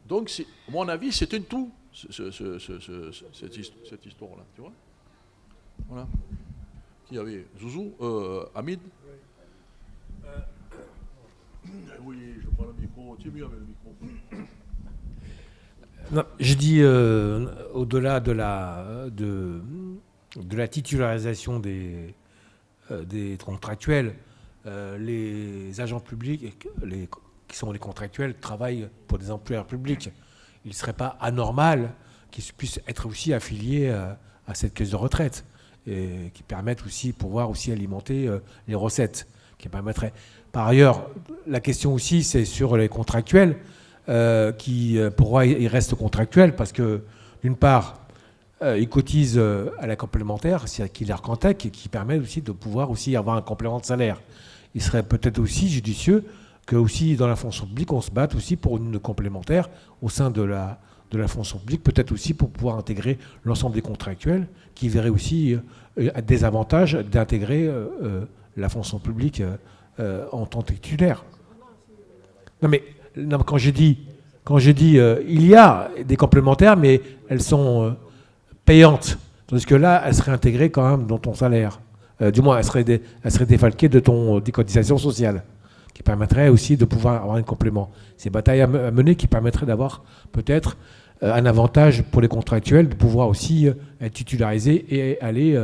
Donc, à mon avis, c'est un tout, cette histoire-là, tu vois. Voilà. Qui y avait Zouzou, Hamid. Oui, je prends le micro, tu es mieux avec le micro. Non, je dis au-delà de la titularisation des contractuels, les agents publics qui sont les contractuels travaillent pour des employeurs publics. Il ne serait pas anormal qu'ils puissent être aussi affiliés à cette caisse de retraite et qui permettent aussi pouvoir aussi alimenter les recettes, qui permettraient. Par ailleurs, la question aussi, c'est sur les contractuels. Pourquoi ils restent contractuels? Parce que, d'une part, ils cotisent à la complémentaire, c'est-à-dire l'Arcantec, qui permet aussi de pouvoir aussi avoir un complément de salaire. Il serait peut-être aussi judicieux que aussi dans la fonction publique, on se batte aussi pour une complémentaire au sein de la fonction publique, peut-être aussi pour pouvoir intégrer l'ensemble des contractuels, qui verraient aussi des avantages d'intégrer la fonction publique en tant que titulaire. Non, quand j'ai dit il y a des complémentaires, mais elles sont payantes, tandis que là, elles seraient intégrées quand même dans ton salaire. Du moins, elles seraient défalquées de des cotisations sociales, qui permettraient aussi de pouvoir avoir un complément. C'est bataille à mener qui permettrait d'avoir peut-être un avantage pour les contractuels de pouvoir aussi être titularisés et aller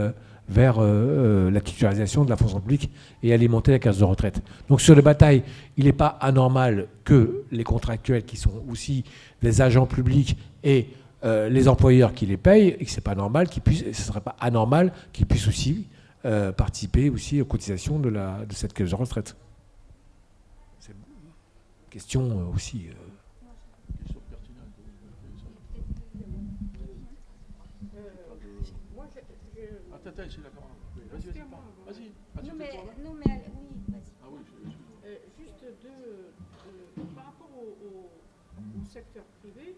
vers la titularisation de la fonction publique et alimenter la caisse de retraite. Donc sur les batailles, il n'est pas anormal que les contractuels qui sont aussi des agents publics et les employeurs qui les payent, et que c'est pas normal qu'ils puissent, ce serait pas anormal qu'ils puissent aussi participer aussi aux cotisations de cette caisse de retraite. C'est une question aussi. Attends, c'est la caméra. Vas-y. Non, mais oui, vas-y. Ah oui, Juste par rapport au secteur privé,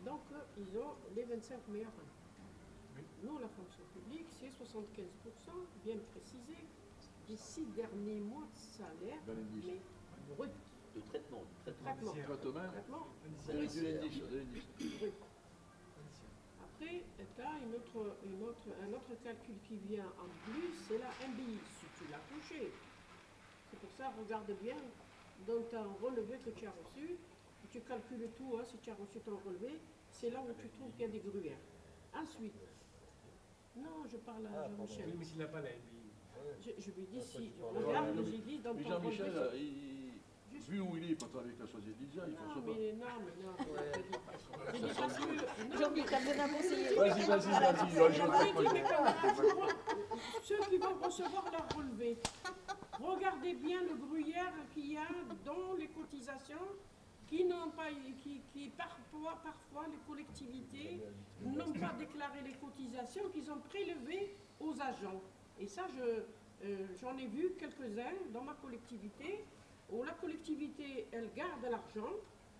donc ils ont les 25 meilleures années. Nous, la fonction publique, c'est 75%, bien précisé, des 6 derniers mois de salaire, mais brut. De traitement. Traitement. Brut. Après, tu as un autre calcul qui vient en plus, c'est la MBI, si tu l'as touché. C'est pour ça, regarde bien dans ton relevé que tu as reçu, tu calcules tout, si tu as reçu ton relevé, c'est là où tu trouves qu'il y a des gruyères. Ensuite, non, je parle à Jean-Michel. Oui, mais s'il n'a pas la MBI. Je lui dis si, regarde, j'ai dit dans ton relevé. Jean-Michel, Vu où il est, pas avec la société déjà, il faut se battre. Je dis parce que... Jean-Luc, t'as besoin d'un conseiller. Ceux qui vont recevoir leur relevé, regardez bien le gruyère qu'il y a dans les cotisations qui n'ont pas, qui parfois les collectivités n'ont pas déclaré les cotisations qu'ils ont prélevées aux agents. Et ça, j'en ai vu quelques-uns dans ma collectivité, où la collectivité, elle garde l'argent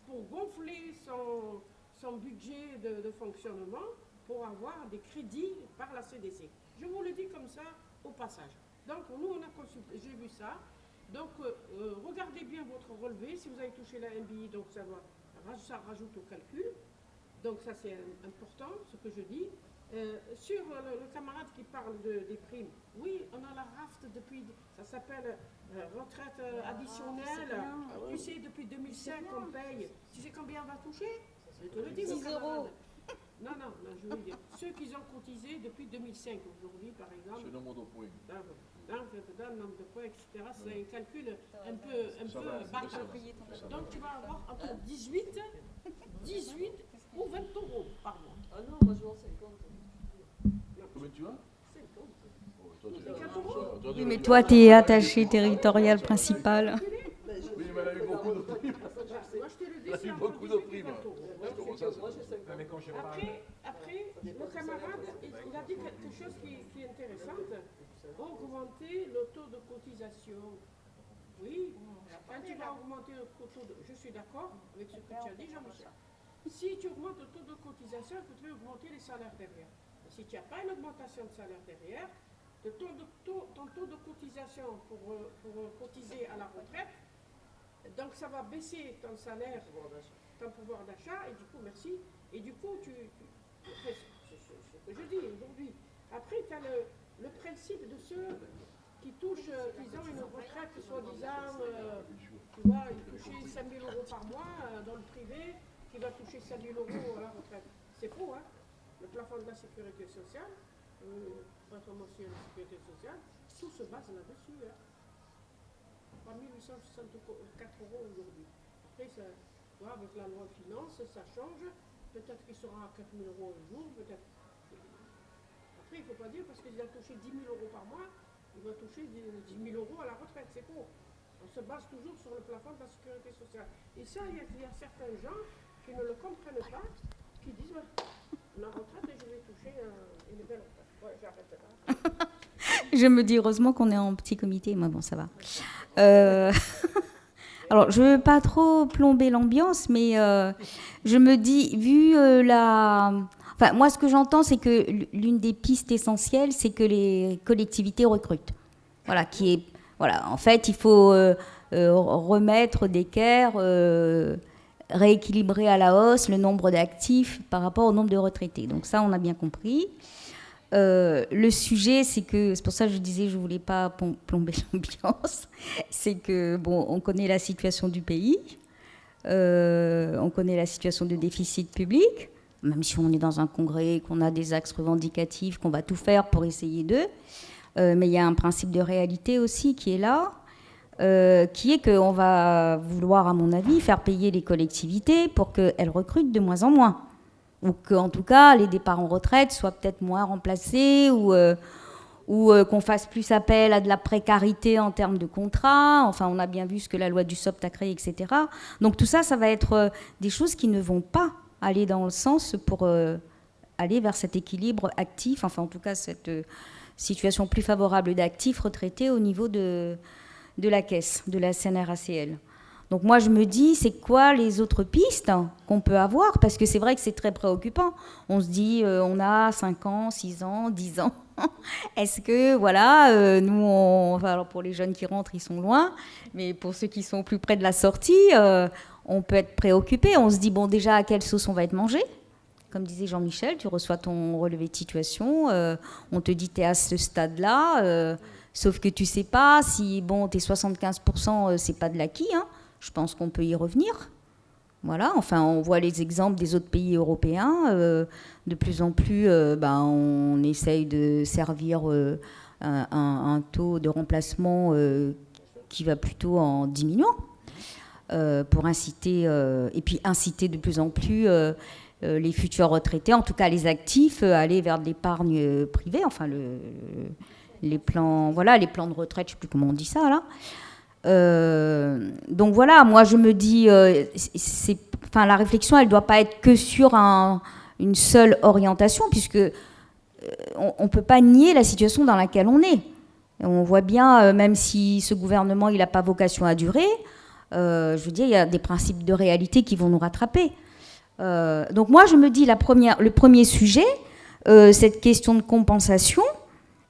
pour gonfler son budget de fonctionnement pour avoir des crédits par la CDC. Je vous le dis comme ça au passage. Donc nous, on a consulté, j'ai vu ça. Donc regardez bien votre relevé. Si vous avez touché la MBI, donc ça rajoute au calcul. Donc ça c'est important, ce que je dis. Sur le camarade qui parle des primes, oui, on a la raft depuis, ça s'appelle retraite additionnelle. Tu sais, depuis 2005 on paye. Tu sais combien on va toucher? Je te le dis, 6 euros. Non, je veux dire, ceux qui ont cotisé depuis 2005 aujourd'hui, par exemple. C'est le nombre de points. Dans le nombre de points, etc. C'est un calcul un peu barbare. Donc tu vas avoir entre 18 ou 20 euros par mois. Ah non, moi je veux en 50. Combien tu as? 50. Oui, mais toi, tu es attaché territorial principal. Oui, mais elle a eu beaucoup de primes. Moi, je te le dis, Elle a c'est eu entre beaucoup de 18 et primes. 20 euros. Comment ça, Après, le camarade, il a dit quelque chose qui est intéressant. Augmenter le taux de cotisation. Oui, quand tu vas augmenter le taux de... Je suis d'accord avec ce que tu as dit, Jean-Michel. Si tu augmentes le taux de cotisation, il faudrait augmenter les salaires derrière. Si tu n'as pas une augmentation de salaire derrière, ton taux de cotisation pour cotiser à la retraite, donc ça va baisser ton salaire, ton pouvoir d'achat, et du coup, merci, et du coup, c'est ce que je dis aujourd'hui. Après, tu as le principe de ceux qui touchent, qui ont une retraite, soi-disant, tu vois, ils touchent 5 000 euros par mois dans le privé, qui va toucher 5 000 euros à la retraite. C'est faux, hein? Le plafond de la sécurité sociale, plafond mensuel de la sécurité sociale, tout se base là-dessus. Hein? 3 864 euros aujourd'hui. Après, ça, tu vois, avec la loi de finances, ça change. Peut-être qu'il sera à 4 000 euros un jour, peut-être. Après, il ne faut pas dire parce qu'il a touché 10 000 euros par mois, il va toucher 10 000 euros à la retraite. C'est faux. On se base toujours sur le plafond de la sécurité sociale. Et ça, il y a certains gens qui ne le comprennent pas, qui disent ouais, la retraite et je vais toucher une belle retraite. Ouais, j'arrête là. Je me dis heureusement qu'on est en petit comité, mais bon, ça va. Alors, je ne veux pas trop plomber l'ambiance, mais je me dis, vu Enfin, moi, ce que j'entends, c'est que l'une des pistes essentielles, c'est que les collectivités recrutent. Voilà, en fait, il faut remettre d'équerre, rééquilibrer à la hausse le nombre d'actifs par rapport au nombre de retraités. Donc ça, on a bien compris. Le sujet, c'est pour ça que je disais je ne voulais pas plomber l'ambiance, c'est que, bon, on connaît la situation du pays, on connaît la situation de déficit public, même si on est dans un congrès, qu'on a des axes revendicatifs, qu'on va tout faire pour essayer d'eux, mais il y a un principe de réalité aussi qui est là, qui est qu'on va vouloir, à mon avis, faire payer les collectivités pour qu'elles recrutent de moins en moins. Ou qu'en tout cas, les départs en retraite soient peut-être moins remplacés, ou qu'on fasse plus appel à de la précarité en termes de contrats. Enfin, on a bien vu ce que la loi du SOPT a créé, etc. Donc tout ça, ça va être des choses qui ne vont pas aller dans le sens pour aller vers cet équilibre actif, enfin en tout cas cette situation plus favorable d'actifs retraités au niveau de la caisse, de la CNRACL. Donc moi, je me dis, c'est quoi les autres pistes qu'on peut avoir? Parce que c'est vrai que c'est très préoccupant. On se dit, on a 5 ans, 6 ans, 10 ans. Est-ce que, voilà, nous, enfin, alors pour les jeunes qui rentrent, ils sont loin. Mais pour ceux qui sont plus près de la sortie, on peut être préoccupé. On se dit, bon, déjà, à quelle sauce on va être mangé? Comme disait Jean-Michel, tu reçois ton relevé de situation. On te dit, tu es à ce stade-là. Sauf que tu ne sais pas si, bon, tes 75%, c'est pas de l'acquis, hein. Je pense qu'on peut y revenir. Voilà, enfin, on voit les exemples des autres pays européens. De plus en plus, on essaye de servir un taux de remplacement qui va plutôt en diminuant. pour inciter, et puis inciter de plus en plus les futurs retraités, en tout cas les actifs, à aller vers de l'épargne privée, enfin les plans de retraite, je ne sais plus comment on dit ça là. Donc voilà, moi je me dis, la réflexion, elle ne doit pas être que sur une seule orientation, puisque on ne peut pas nier la situation dans laquelle on est. On voit bien, même si ce gouvernement il n'a pas vocation à durer, je veux dire, il y a des principes de réalité qui vont nous rattraper. Donc moi je me dis, le premier sujet, cette question de compensation,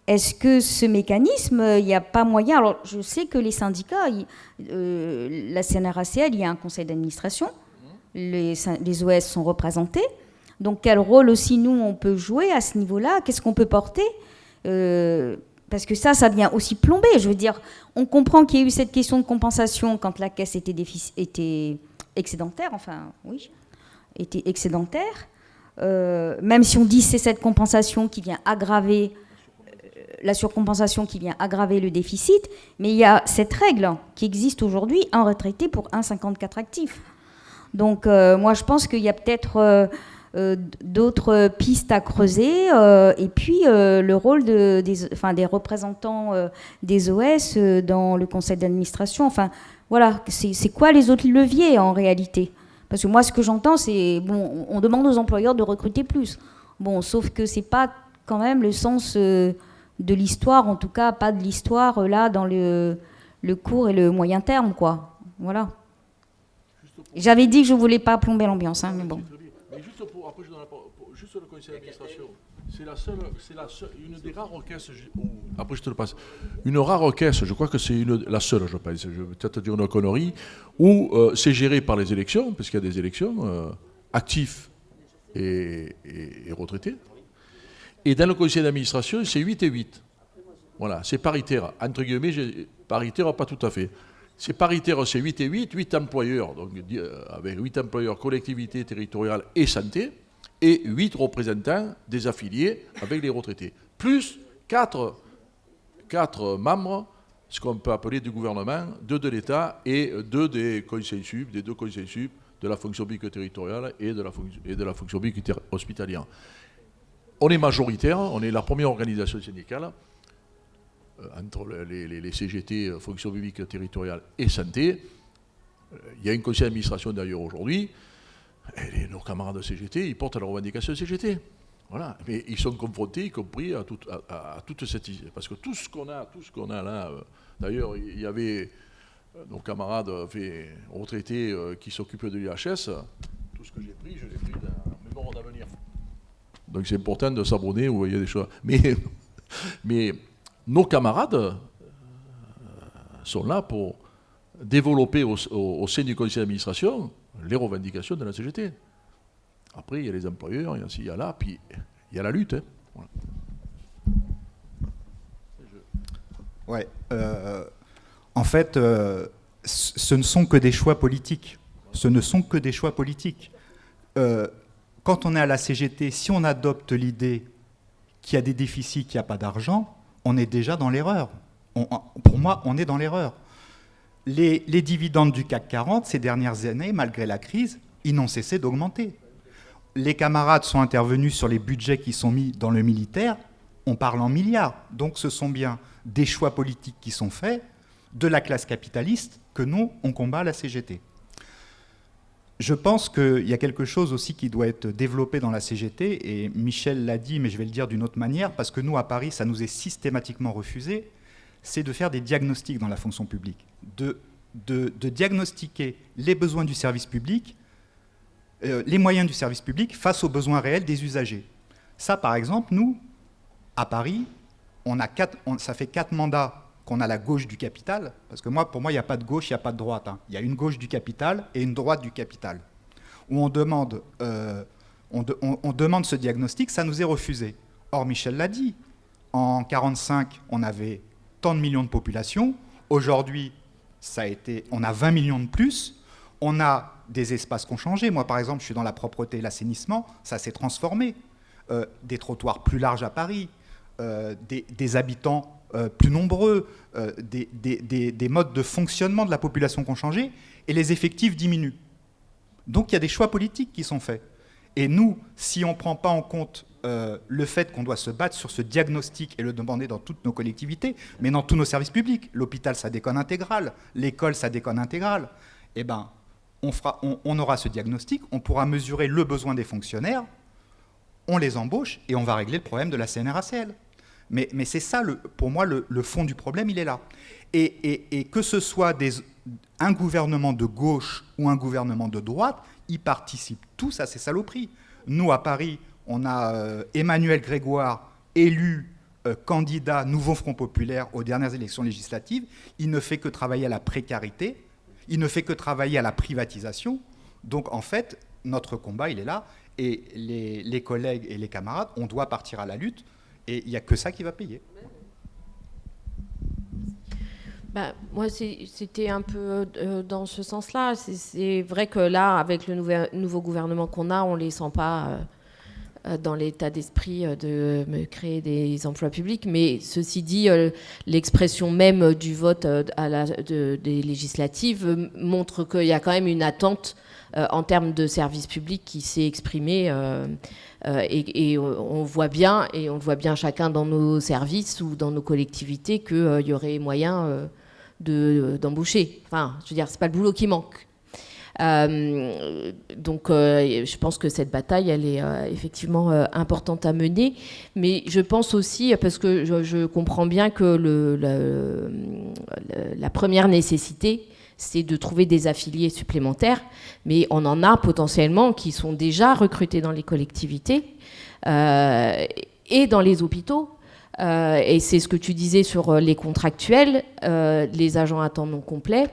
est-ce que ce mécanisme, il n'y a pas moyen... Alors, je sais que les syndicats, la CNRACL, il y a un conseil d'administration, les OS sont représentés. Donc, quel rôle aussi, nous, on peut jouer à ce niveau-là? Qu'est-ce qu'on peut porter? Parce que ça vient aussi plomber. Je veux dire, on comprend qu'il y a eu cette question de compensation quand la caisse était excédentaire, était excédentaire. Même si on dit que c'est cette compensation qui vient aggraver... la surcompensation qui vient aggraver le déficit, mais il y a cette règle qui existe aujourd'hui, un retraité pour 1,54 actifs. Donc moi je pense qu'il y a peut-être d'autres pistes à creuser, et puis le rôle des représentants des OS dans le conseil d'administration, voilà, c'est quoi les autres leviers en réalité? Parce que moi ce que j'entends c'est, bon, on demande aux employeurs de recruter plus, bon, sauf que c'est pas quand même le sens... de l'histoire, en tout cas pas de l'histoire là dans le court et le moyen terme, quoi. Voilà. J'avais dit que je voulais pas plomber l'ambiance, mais bon. Mais après je donne la parole, juste le conseil d'administration, c'est une des rares caisses. Après je te le passe. Une rare caisse, je crois que c'est la seule, je pense. Je vais peut-être dire une connerie, où c'est géré par les élections, parce qu'il y a des élections, actifs et retraités. Et dans le conseil d'administration, c'est 8 et 8. Voilà, c'est paritaire. Entre guillemets, paritaire, pas tout à fait. C'est paritaire, c'est 8 et 8, 8 employeurs, donc avec 8 employeurs, collectivités territoriales et santé, et 8 représentants des affiliés avec les retraités. Plus 4 membres, ce qu'on peut appeler du gouvernement, 2 de l'État et 2 des conseils sup, des 2 conseils sup de la fonction publique territoriale et de la fonction publique hospitalière. On est majoritaire, on est la première organisation syndicale, entre les CGT, fonction publique territoriale et santé. Il y a un conseil d'administration d'ailleurs aujourd'hui, et nos camarades de CGT, ils portent la revendication de CGT. Voilà. Mais ils sont confrontés, y compris à toute cette... Parce que tout ce qu'on a là, d'ailleurs, il y avait nos camarades retraités qui s'occupent de l'IHS, tout ce que j'ai pris, je l'ai pris dans la mémoire d'avenir. Donc c'est important de s'abonner où il y a des choses. Mais nos camarades sont là pour développer au sein du conseil d'administration les revendications de la CGT. Après, il y a les employeurs, il y a là, puis il y a la lutte. Voilà. Ouais. En fait, ce ne sont que des choix politiques. Ce ne sont que des choix politiques. Quand on est à la CGT, si on adopte l'idée qu'il y a des déficits, qu'il n'y a pas d'argent, on est déjà dans l'erreur. Pour moi, on est dans l'erreur. Les dividendes du CAC 40, ces dernières années, malgré la crise, ils n'ont cessé d'augmenter. Les camarades sont intervenus sur les budgets qui sont mis dans le militaire, on parle en milliards. Donc ce sont bien des choix politiques qui sont faits de la classe capitaliste que nous, on combat à la CGT. Je pense qu'il y a quelque chose aussi qui doit être développé dans la CGT, et Michel l'a dit, mais je vais le dire d'une autre manière, parce que nous, à Paris, ça nous est systématiquement refusé, c'est de faire des diagnostics dans la fonction publique, de diagnostiquer les besoins du service public, les moyens du service public face aux besoins réels des usagers. Ça, par exemple, nous, à Paris, ça fait 4 mandats qu'on a la gauche du capital, parce que pour moi, il n'y a pas de gauche, il n'y a pas de droite. Il y a une gauche du capital et une droite du capital. Où on demande ce diagnostic, ça nous est refusé. Or, Michel l'a dit, en 1945, on avait tant de millions de population. Aujourd'hui, on a 20 millions de plus. On a des espaces qui ont changé. Moi, par exemple, je suis dans la propreté et l'assainissement, ça s'est transformé. Des trottoirs plus larges à Paris, des habitants plus nombreux, des modes de fonctionnement de la population qui ont changé, et les effectifs diminuent. Donc il y a des choix politiques qui sont faits. Et nous, si on ne prend pas en compte le fait qu'on doit se battre sur ce diagnostic et le demander dans toutes nos collectivités, mais dans tous nos services publics, l'hôpital ça déconne intégral, l'école ça déconne intégral, eh ben, on aura ce diagnostic, on pourra mesurer le besoin des fonctionnaires, on les embauche et on va régler le problème de la CNRACL. Mais c'est ça, pour moi, le fond du problème, il est là. Et que ce soit un gouvernement de gauche ou un gouvernement de droite, ils participent tous à ces saloperies. Nous, à Paris, on a Emmanuel Grégoire, élu candidat Nouveau Front Populaire aux dernières élections législatives. Il ne fait que travailler à la précarité, il ne fait que travailler à la privatisation. Donc, en fait, notre combat, il est là. Et les collègues et les camarades, on doit partir à la lutte. Et il n'y a que ça qui va payer. Moi, c'était un peu dans ce sens-là. C'est vrai que là, avec le nouveau gouvernement qu'on a, on ne les sent pas dans l'état d'esprit de créer des emplois publics. Mais ceci dit, l'expression même du vote des législatives montre qu'il y a quand même une attente en termes de services publics qui s'est exprimée. Et on voit bien, et on le voit bien chacun dans nos services ou dans nos collectivités, qu'il y aurait moyen d'embaucher. Enfin, je veux dire, c'est pas le boulot qui manque. Donc, je pense que cette bataille, elle est effectivement importante à mener. Mais je pense aussi, parce que je comprends bien que la première nécessité, c'est de trouver des affiliés supplémentaires, mais on en a potentiellement qui sont déjà recrutés dans les collectivités et dans les hôpitaux. Et c'est ce que tu disais sur les contractuels, les agents à temps non complet.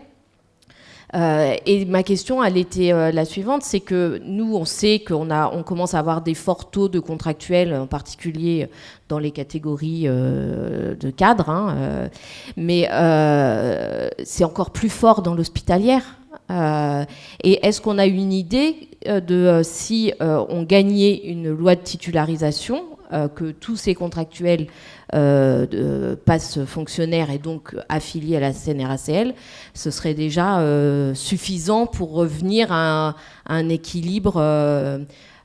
Et ma question, elle était la suivante, c'est que nous, on sait qu'on commence à avoir des forts taux de contractuels, en particulier dans les catégories de cadres, mais c'est encore plus fort dans l'hospitalière. Et est-ce qu'on a une idée de si on gagnait une loi de titularisation, que tous ces contractuels passent fonctionnaires et donc affiliés à la CNRACL, ce serait déjà suffisant pour revenir à un équilibre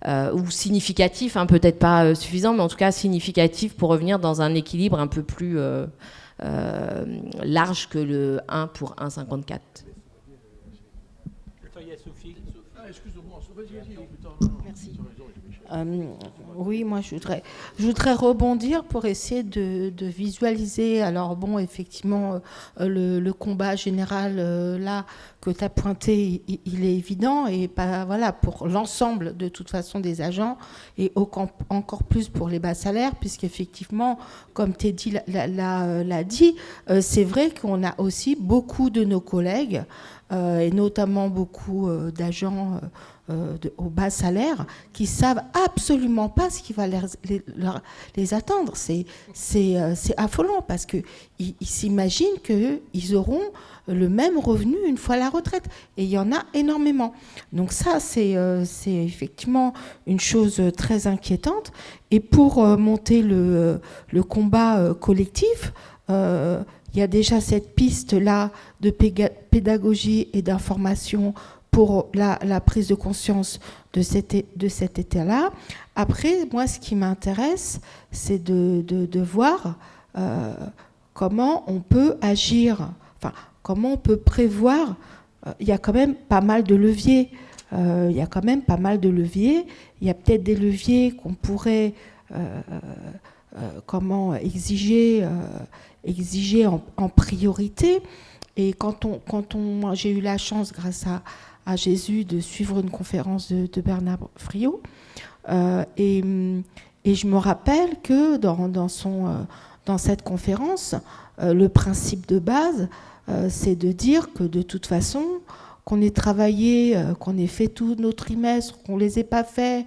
ou significatif, peut-être pas suffisant, mais en tout cas significatif pour revenir dans un équilibre un peu plus large que le 1 pour 1,54. Merci. Oui, moi je voudrais rebondir pour essayer de visualiser. Alors bon, effectivement, le combat général là que tu as pointé, il est évident, et voilà, pour l'ensemble de toute façon des agents, et encore plus pour les bas salaires, puisqu'effectivement, comme Teddy l'a dit, c'est vrai qu'on a aussi beaucoup de nos collègues, et notamment beaucoup d'agents au bas salaire, qui savent absolument pas ce qui va les attendre. C'est affolant, parce qu'ils s'imaginent qu'ils auront le même revenu une fois la retraite. Et il y en a énormément. Donc ça, c'est effectivement une chose très inquiétante. Et pour monter le combat collectif, il y a déjà cette piste-là de pédagogie et d'information pour la prise de conscience de cet état-là. Après, moi, ce qui m'intéresse, c'est de voir comment on peut agir, enfin, comment on peut prévoir. Il y a quand même pas mal de leviers. Il y a peut-être des leviers qu'on pourrait exiger en priorité. Et quand j'ai eu la chance, grâce à Jésus, de suivre une conférence de Bernard Friot, et je me rappelle que dans cette conférence, le principe de base, c'est de dire que de toute façon, qu'on ait travaillé, qu'on ait fait tous nos trimestres, qu'on ne les ait pas faits,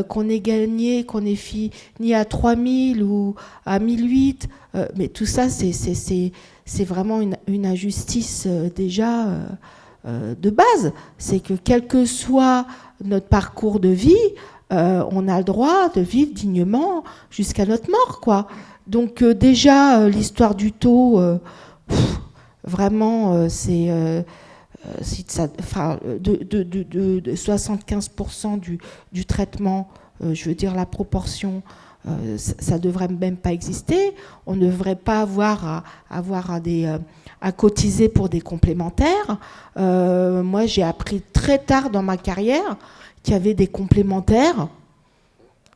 qu'on ait gagné, qu'on ait fini à 3000 ou à 1008, mais tout ça, c'est vraiment une injustice déjà de base. C'est que quel que soit notre parcours de vie, on a le droit de vivre dignement jusqu'à notre mort, quoi. Donc déjà, l'histoire du taux, vraiment, c'est de 75% du traitement, je veux dire la proportion, ça ne devrait même pas exister. On ne devrait pas avoir à cotiser pour des complémentaires. Moi, j'ai appris très tard dans ma carrière qu'il y avait des complémentaires.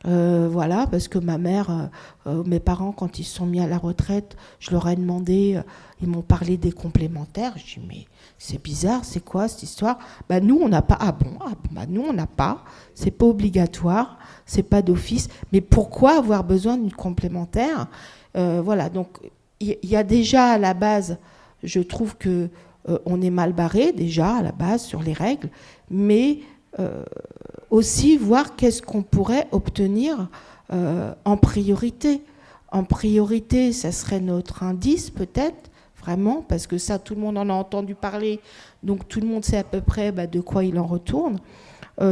Voilà, parce que ma mère, mes parents, quand ils se sont mis à la retraite, je leur ai demandé, ils m'ont parlé des complémentaires. Je dis, mais c'est bizarre, c'est quoi cette histoire? Bah, nous, on n'a pas. Ah bon, bah, nous, on n'a pas. C'est pas obligatoire, c'est pas d'office. Mais pourquoi avoir besoin d'une complémentaire? Voilà, donc il y a déjà à la base, je trouve que on est mal barré déjà à la base sur les règles, mais aussi voir qu'est-ce qu'on pourrait obtenir en priorité. En priorité, ça serait notre indice peut-être, vraiment, parce que ça, tout le monde en a entendu parler, donc tout le monde sait à peu près de quoi il en retourne.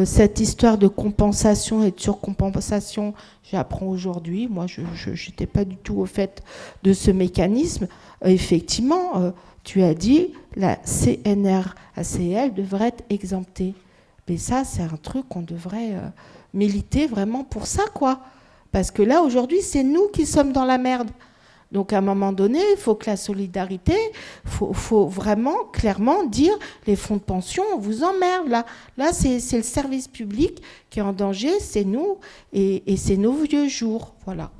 Cette histoire de compensation et de surcompensation, j'apprends aujourd'hui. Moi, je n'étais pas du tout au fait de ce mécanisme. Effectivement, tu as dit, la CNRACL devrait être exemptée. Mais ça, c'est un truc qu'on devrait militer vraiment pour ça, quoi. Parce que là, aujourd'hui, c'est nous qui sommes dans la merde. Donc, à un moment donné, il faut que la solidarité, faut vraiment clairement dire, les fonds de pension, on vous emmerde, là. Là, c'est le service public qui est en danger, c'est nous, et c'est nos vieux jours. Voilà.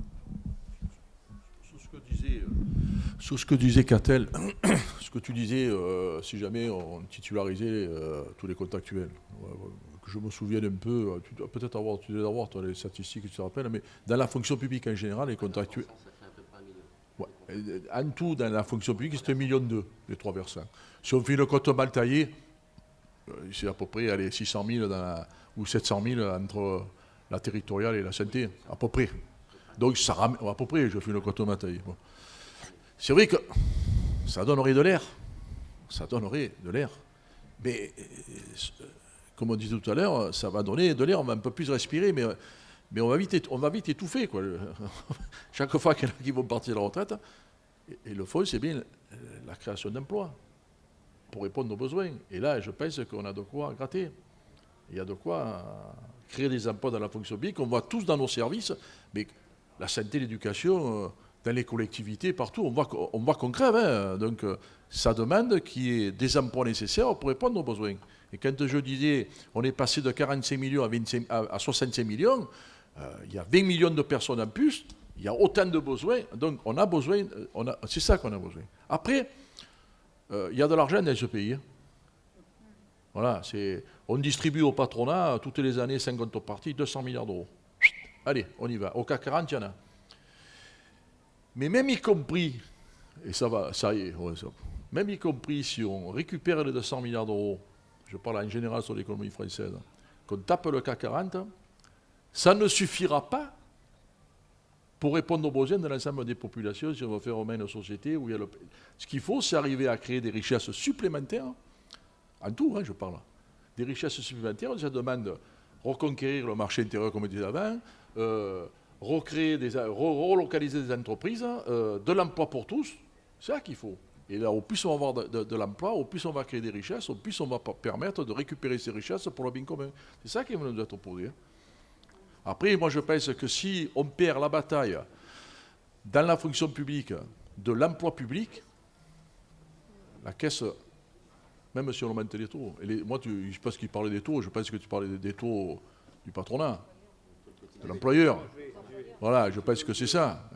Sur ce que disait Catel, ce que tu disais, si jamais on titularisait tous les contractuels, que je me souvienne un peu, tu dois peut-être avoir, toi, les statistiques, tu te rappelles, mais dans la fonction publique en général, les contractuels... Ouais, en tout, dans la fonction publique, c'est 1,2 million, les trois versants. Si on fait le compte mal taillé, c'est à peu près 600 000 ou 700 000 entre la territoriale et la santé, à peu près. Donc, ça ramène, à peu près, je fais le compte mal taillé. Bon. C'est vrai que ça donnerait de l'air. Ça donnerait de l'air. Mais, comme on disait tout à l'heure, ça va donner de l'air, on va un peu plus respirer, mais on va vite étouffer, quoi. Chaque fois qu'il y en a qui vont partir à la retraite, et le fond, c'est bien la création d'emplois pour répondre aux besoins. Et là, je pense qu'on a de quoi gratter. Il y a de quoi créer des emplois dans la fonction publique. On voit tous dans nos services, mais la santé, l'éducation, dans les collectivités, partout, on voit qu'on crève. Hein. Donc, ça demande qu'il y ait des emplois nécessaires pour répondre aux besoins. Et quand je disais, on est passé de 45 millions à 65 millions, il y a 20 millions de personnes en plus, il y a autant de besoins, donc on a besoin, c'est ça qu'on a besoin. Après, il y a de l'argent dans ce pays. Voilà, on distribue au patronat toutes les années 50 parties, 200 milliards d'euros. Allez, on y va. Au CAC 40, il y en a. Mais même y compris, et ça y est, même y compris si on récupère les 200 milliards d'euros, je parle en général sur l'économie française, qu'on tape le CAC 40, ça ne suffira pas pour répondre aux besoins de l'ensemble des populations si on veut faire une société où il y a Ce qu'il faut, c'est arriver à créer des richesses supplémentaires, en tout, je parle, des richesses supplémentaires, ça demande reconquérir le marché intérieur comme on disait avant, relocaliser des entreprises, de l'emploi pour tous, c'est ça qu'il faut. Et là, au plus on va avoir de l'emploi, au plus on va créer des richesses, au plus on va permettre de récupérer ces richesses pour le bien commun. C'est ça qui va nous être opposé. Après, moi je pense que si on perd la bataille dans la fonction publique de l'emploi public, la caisse, même si on augmente les taux, moi je pense qu'il parlait des taux, je pense que tu parlais des taux du patronat, de l'employeur. Voilà, je pense que c'est ça.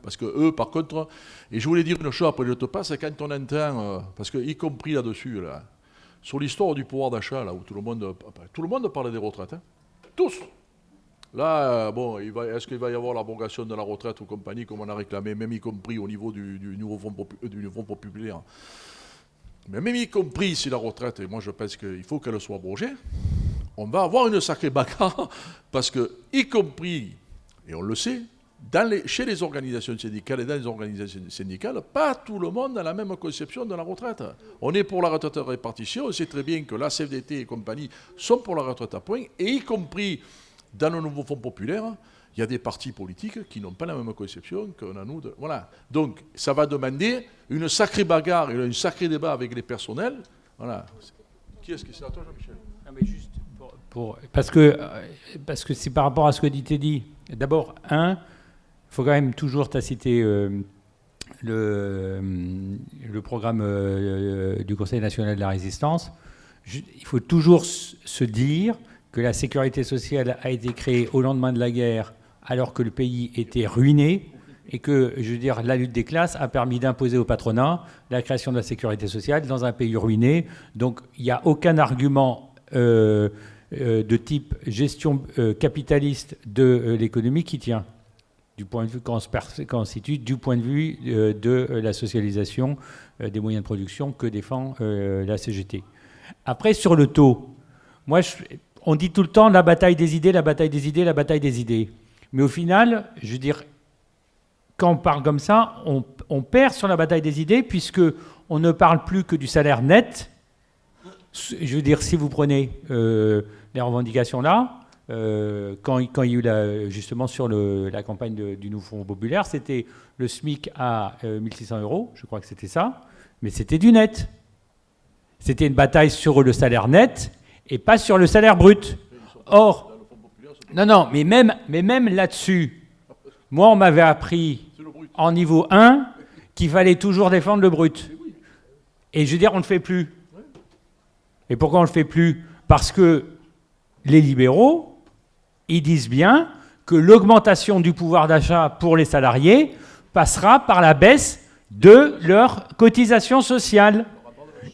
Parce que eux, par contre, et je voulais dire une chose, après je te passe, quand on entend, parce que y compris là-dessus, là, sur l'histoire du pouvoir d'achat, là où tout le monde parlait des retraites, hein, tous. Là, bon, est-ce qu'il va y avoir l'abrogation de la retraite ou compagnie, comme on a réclamé, même y compris au niveau du nouveau fonds populaire. Mais même y compris si la retraite, et moi je pense qu'il faut qu'elle soit abrogée, on va avoir une sacrée bagarre, parce que, y compris, et on le sait, chez les organisations syndicales et dans les organisations syndicales, pas tout le monde a la même conception de la retraite. On est pour la retraite à répartition, on sait très bien que la CFDT et compagnie sont pour la retraite à points, et y compris dans le nouveau Fonds populaire, il y a des partis politiques qui n'ont pas la même conception qu'on a nous. Voilà. Donc, ça va demander une sacrée bagarre et un sacré débat avec les personnels. Voilà. Qui est-ce que c'est à toi, Jean-Michel? Non, mais juste parce que c'est par rapport à ce que dit Teddy. D'abord, il faut quand même toujours citer le programme du Conseil national de la résistance. Il faut toujours se dire que la sécurité sociale a été créée au lendemain de la guerre, alors que le pays était ruiné, et que, je veux dire, la lutte des classes a permis d'imposer au patronat la création de la sécurité sociale dans un pays ruiné. Donc, il n'y a aucun argument de type gestion capitaliste de l'économie qui tient, du point de vue quand on se situe, du point de vue de la socialisation des moyens de production que défend la CGT. Après, sur le taux, on dit tout le temps la bataille des idées, la bataille des idées, la bataille des idées. Mais au final, je veux dire, quand on parle comme ça, on perd sur la bataille des idées, puisque on ne parle plus que du salaire net. Je veux dire, si vous prenez les revendications là, quand il y a eu justement sur la campagne du nouveau Fonds populaire, c'était le SMIC à 1600 €, je crois que c'était ça, mais c'était du net. C'était une bataille sur le salaire net et pas sur le salaire brut. Or, non, mais même là-dessus, moi, on m'avait appris en niveau 1 qu'il fallait toujours défendre le brut. Et je veux dire, on ne le fait plus. Et pourquoi on ne le fait plus? Parce que les libéraux, ils disent bien que l'augmentation du pouvoir d'achat pour les salariés passera par la baisse de leur cotisation sociale.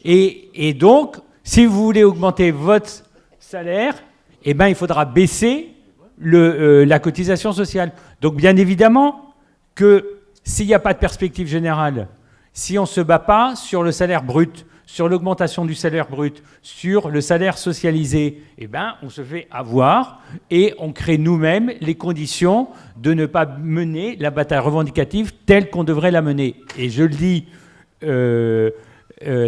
Et donc, si vous voulez augmenter votre salaire, eh ben, il faudra baisser la cotisation sociale. Donc, bien évidemment que s'il n'y a pas de perspective générale, si on ne se bat pas sur le salaire brut, sur l'augmentation du salaire brut, sur le salaire socialisé, eh ben, on se fait avoir et on crée nous-mêmes les conditions de ne pas mener la bataille revendicative telle qu'on devrait la mener. Et je le dis,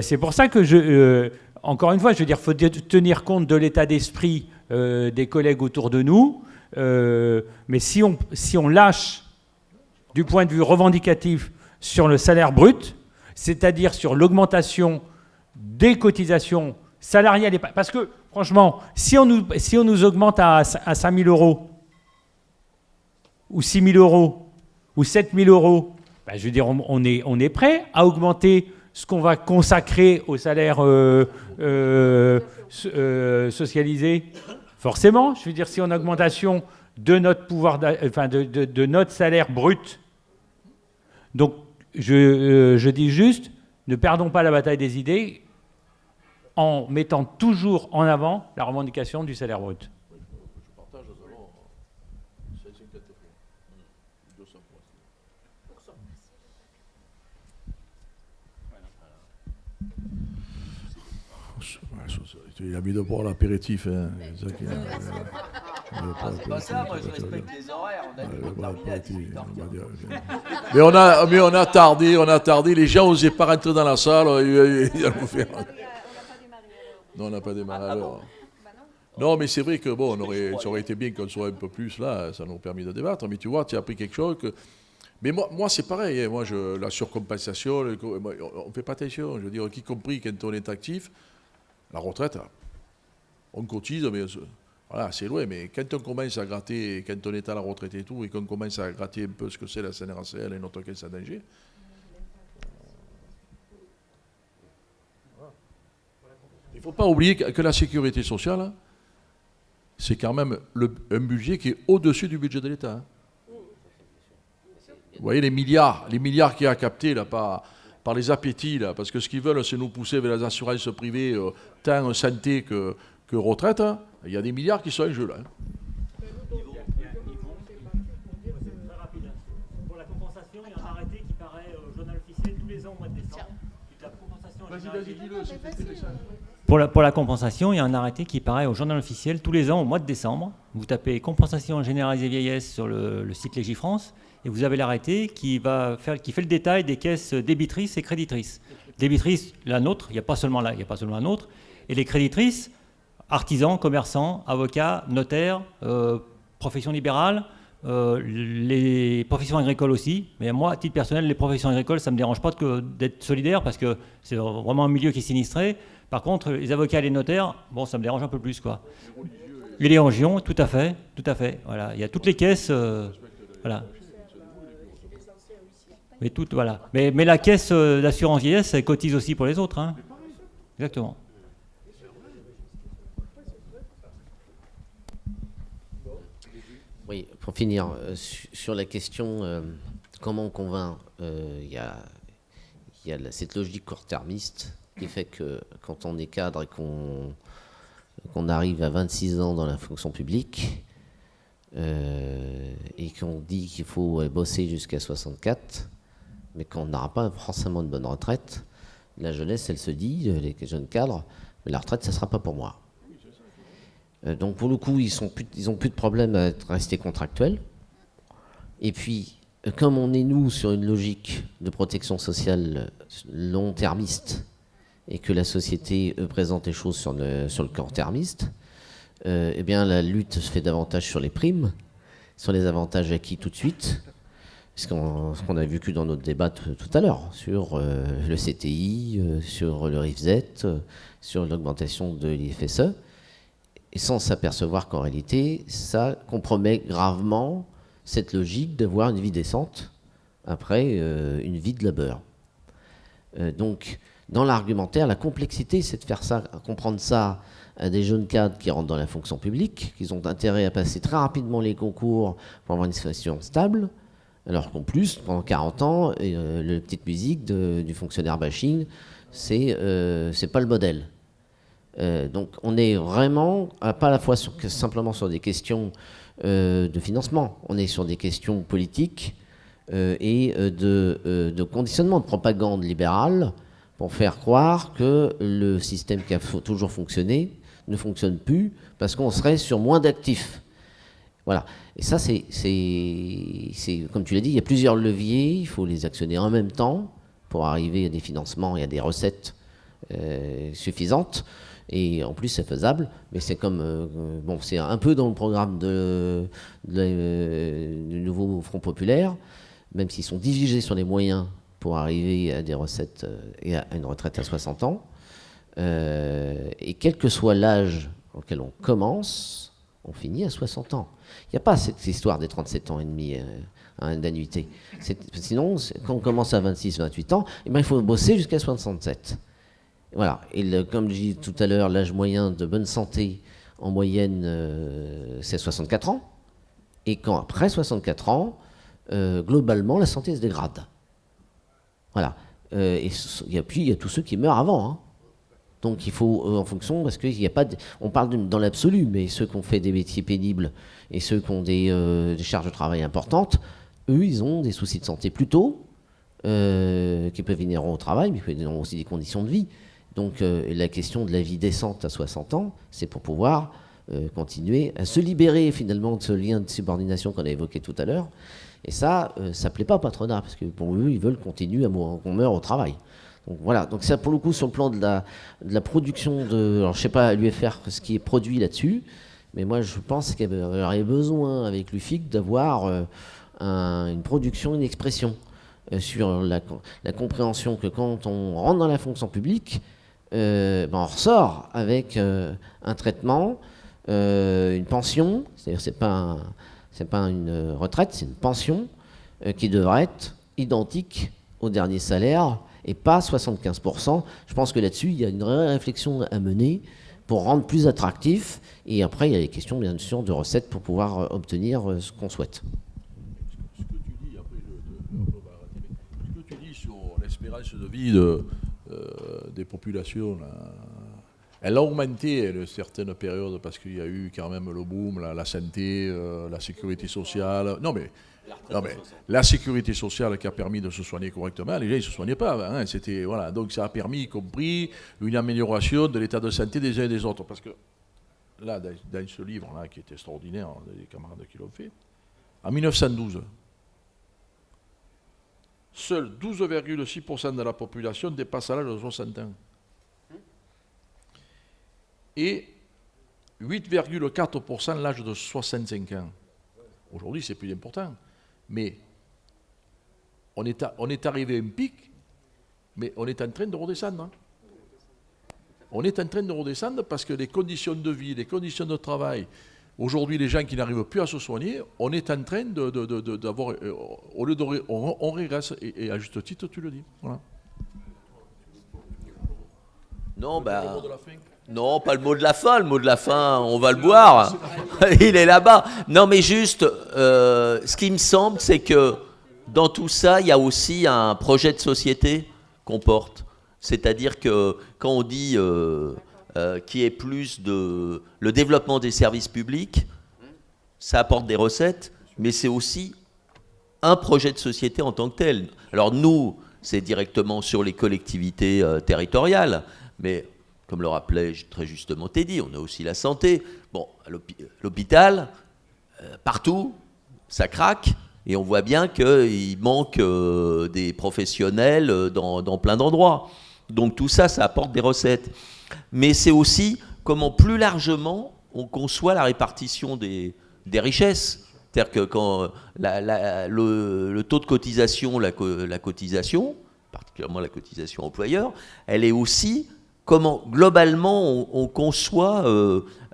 c'est pour ça que encore une fois, je veux dire, il faut tenir compte de l'état d'esprit des collègues autour de nous, mais si on lâche du point de vue revendicatif sur le salaire brut, c'est-à-dire sur l'augmentation des cotisations salariales, parce que franchement, si on nous augmente à 5 000 €, ou 6 000 € ou 7 000 €, ben, je veux dire, on est prêt à augmenter ce qu'on va consacrer au salaire socialisé. Forcément, je veux dire, si on a une augmentation de notre pouvoir, de notre salaire brut. Donc, je dis juste, ne perdons pas la bataille des idées en mettant toujours en avant la revendication du salaire brut. Je partage d'abord 54 200 points. Il a mis de boire l'apéritif. Hein. C'est pas ça, moi je respecte les horaires. On a terminé à 18h15. Mais on a tardé. Les gens n'osaient pas rentrer dans la salle. Ils allaient nous faire. Non, on n'a pas démarré alors. Non, mais c'est vrai que bon, ça aurait été bien qu'on soit un peu plus là, ça nous a permis de débattre. Mais tu vois, tu as appris quelque chose que. Mais moi c'est pareil. Hein. Moi, la surcompensation, on ne fait pas attention. Je veux dire, y compris quand on est actif, la retraite, on cotise, mais voilà, c'est loin. Mais quand on commence à gratter, quand on est à la retraite et tout, et qu'on commence à gratter un peu ce que c'est la CNRACL et notre caisse à danger. Il ne faut pas oublier que la sécurité sociale, c'est quand même un budget qui est au-dessus du budget de l'État. Hein. Vous voyez les milliards qu'il y a captés là, par les appétits, là, parce que ce qu'ils veulent, c'est nous pousser vers les assurances privées, tant santé que retraite. Hein. Il y a des milliards qui sont en jeu là. Hein. Pour la compensation, il y a un arrêté qui paraît au journal officiel tous les ans au mois de décembre. Pour la compensation, il y a un arrêté qui paraît au journal officiel tous les ans au mois de décembre. Vous tapez compensation généralisée vieillesse sur le site Légifrance et vous avez l'arrêté qui fait le détail des caisses débitrices et créditrices. Débitrices, la nôtre, il n'y a pas seulement la nôtre, et les créditrices, artisans, commerçants, avocats, notaires, professions libérales, les professions agricoles aussi. Mais moi, à titre personnel, les professions agricoles, ça ne me dérange pas d'être solidaire parce que c'est vraiment un milieu qui est sinistré. Par contre, les avocats et les notaires, bon, ça me dérange un peu plus, quoi. Et les religions, tout à fait, tout à fait. Voilà, il y a toutes les caisses, voilà. Mais voilà. Mais la caisse d'assurance vieillesse, elle cotise aussi pour les autres, hein. Exactement. Oui, pour finir, sur la question comment on convainc, il y a cette logique court-termiste qui fait que quand on est cadre et qu'on arrive à 26 ans dans la fonction publique et qu'on dit qu'il faut bosser jusqu'à 64, mais qu'on n'aura pas forcément une bonne retraite, la jeunesse, elle se dit, les jeunes cadres, mais la retraite, ça ne sera pas pour moi. Donc pour le coup, ils ont plus de problème à rester contractuels. Et puis, comme on est, nous, sur une logique de protection sociale long-termiste, et que la société présente les choses sur le court-termiste, eh bien la lutte se fait davantage sur les primes, sur les avantages acquis tout de suite, ce qu'on a vu que dans notre débat tout à l'heure, sur le CTI, sur le RIFZ, sur l'augmentation de l'IFSE, et sans s'apercevoir qu'en réalité, ça compromet gravement cette logique d'avoir une vie décente après une vie de labeur. Donc, dans l'argumentaire, la complexité, c'est de faire ça, comprendre ça à des jeunes cadres qui rentrent dans la fonction publique, qui ont intérêt à passer très rapidement les concours pour avoir une situation stable, alors qu'en plus, pendant 40 ans, la petite musique du fonctionnaire bashing, c'est pas le modèle. Donc on est vraiment, pas à la fois simplement sur des questions de financement, on est sur des questions politiques et de conditionnement, de propagande libérale, pour faire croire que le système qui a toujours fonctionné ne fonctionne plus parce qu'on serait sur moins d'actifs. Voilà. Et ça, c'est comme tu l'as dit, il y a plusieurs leviers, il faut les actionner en même temps pour arriver à des financements et à des recettes suffisantes. Et en plus, c'est faisable, mais c'est comme... bon, c'est un peu dans le programme du nouveau Front populaire, même s'ils sont divisés sur les moyens pour arriver à des recettes et à une retraite à 60 ans. Et quel que soit l'âge auquel on commence, on finit à 60 ans. Il n'y a pas cette histoire des 37 ans et demi d'annuité. Sinon, quand on commence à 26, 28 ans, eh ben, il faut bosser jusqu'à 67. Voilà. Et comme je dis tout à l'heure, l'âge moyen de bonne santé, en moyenne, c'est 64 ans. Et après 64 ans, globalement, la santé se dégrade. Voilà. Et puis, il y a tous ceux qui meurent avant. Hein. Donc, il faut, en fonction, parce qu'il n'y a pas... on parle dans l'absolu, mais ceux qui ont fait des métiers pénibles et ceux qui ont des charges de travail importantes, eux, ils ont des soucis de santé plus tôt, qui peuvent venir au travail, mais ils ont aussi des conditions de vie. Donc, la question de la vie décente à 60 ans, c'est pour pouvoir continuer à se libérer, finalement, de ce lien de subordination qu'on a évoqué tout à l'heure. Et ça ne plaît pas au patronat, parce que pour eux, ils veulent continuer qu'on meure au travail. Donc voilà, donc ça pour le coup sur le plan de la production alors je ne sais pas l'UFR ce qui est produit là-dessus, mais moi je pense qu'il y aurait besoin avec l'UFIC d'avoir une production, une expression sur la compréhension que quand on rentre dans la fonction publique, on ressort avec un traitement, une pension, c'est-à-dire c'est pas une retraite, c'est une pension qui devrait être identique au dernier salaire et pas 75%. Je pense que là-dessus, il y a une vraie réflexion à mener pour rendre plus attractif. Et après, il y a les questions, bien sûr, de recettes pour pouvoir obtenir ce qu'on souhaite. Ce que tu dis sur l'espérance de vie des populations, elle a augmenté à certaines périodes parce qu'il y a eu quand même le boom, la santé, la sécurité sociale. Non mais la sécurité sociale qui a permis de se soigner correctement, les gens ne se soignaient pas avant. Hein, voilà. Donc ça a permis, y compris, une amélioration de l'état de santé des uns et des autres. Parce que là, dans ce livre-là, qui est extraordinaire, les camarades qui l'ont fait, en 1912, seuls 12,6% de la population dépasse l'âge de 60 ans. Et 8,4% l'âge de 65 ans. Aujourd'hui, c'est plus important. Mais on est arrivé à un pic, mais on est en train de redescendre. On est en train de redescendre parce que les conditions de vie, les conditions de travail, aujourd'hui, les gens qui n'arrivent plus à se soigner, on est en train d'avoir, au lieu de, on régresse, et à juste titre, tu le dis. Voilà. Non, non, pas le mot de la fin. Le mot de la fin, on va le boire. Il est là-bas. Non, mais juste, ce qui me semble, c'est que dans tout ça, il y a aussi un projet de société qu'on porte. C'est-à-dire que quand on dit qu'il y ait plus de... Le développement des services publics, ça apporte des recettes, mais c'est aussi un projet de société en tant que tel. Alors nous, c'est directement sur les collectivités territoriales, mais comme le rappelait très justement Teddy, on a aussi la santé. Bon, l'hôpital, partout, ça craque. Et on voit bien qu'il manque des professionnels dans plein d'endroits. Donc tout ça, ça apporte des recettes. Mais c'est aussi comment plus largement on conçoit la répartition des richesses. C'est-à-dire que quand le taux de cotisation, la cotisation, particulièrement la cotisation employeur, elle est aussi comment globalement on conçoit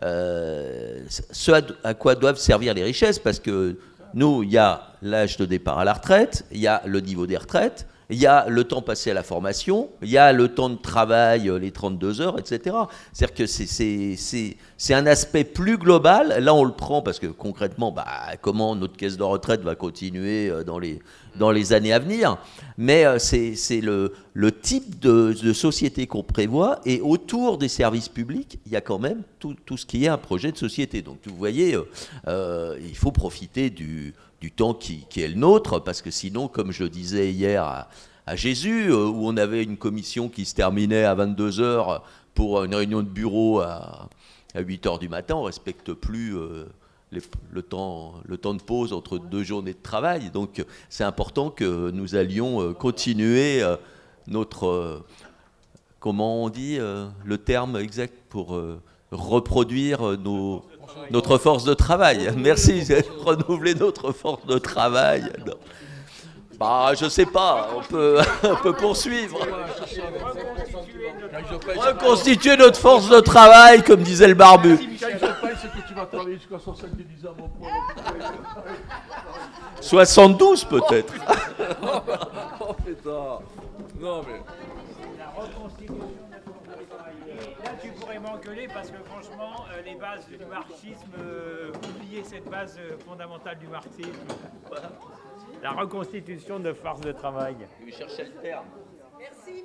ce à quoi doivent servir les richesses. Parce que nous, il y a l'âge de départ à la retraite, il y a le niveau des retraites, il y a le temps passé à la formation, il y a le temps de travail, les 32 heures, etc. C'est-à-dire que c'est un aspect plus global. Là, on le prend parce que concrètement, comment notre caisse de retraite va continuer dans les années à venir. Mais c'est le type de société qu'on prévoit. Et autour des services publics, il y a quand même tout ce qui est un projet de société. Donc, vous voyez, il faut profiter du temps qui est le nôtre, parce que sinon, comme je le disais hier à Jésus, où on avait une commission qui se terminait à 22h pour une réunion de bureau à 8h du matin, on ne respecte plus le temps de pause entre deux journées de travail. Donc c'est important que nous allions continuer notre... comment on dit le terme exact pour reproduire notre force de travail. Merci, renouveler notre force de travail. Je sais pas, on peut poursuivre. Reconstituer notre force de travail, comme disait le barbu. 72 peut-être. Non mais... Là, tu pourrais m'engueuler parce que franchement, les bases du marxisme, oubliez cette base fondamentale du marxisme. La reconstitution de force de travail. Je cherchais le terme. Merci.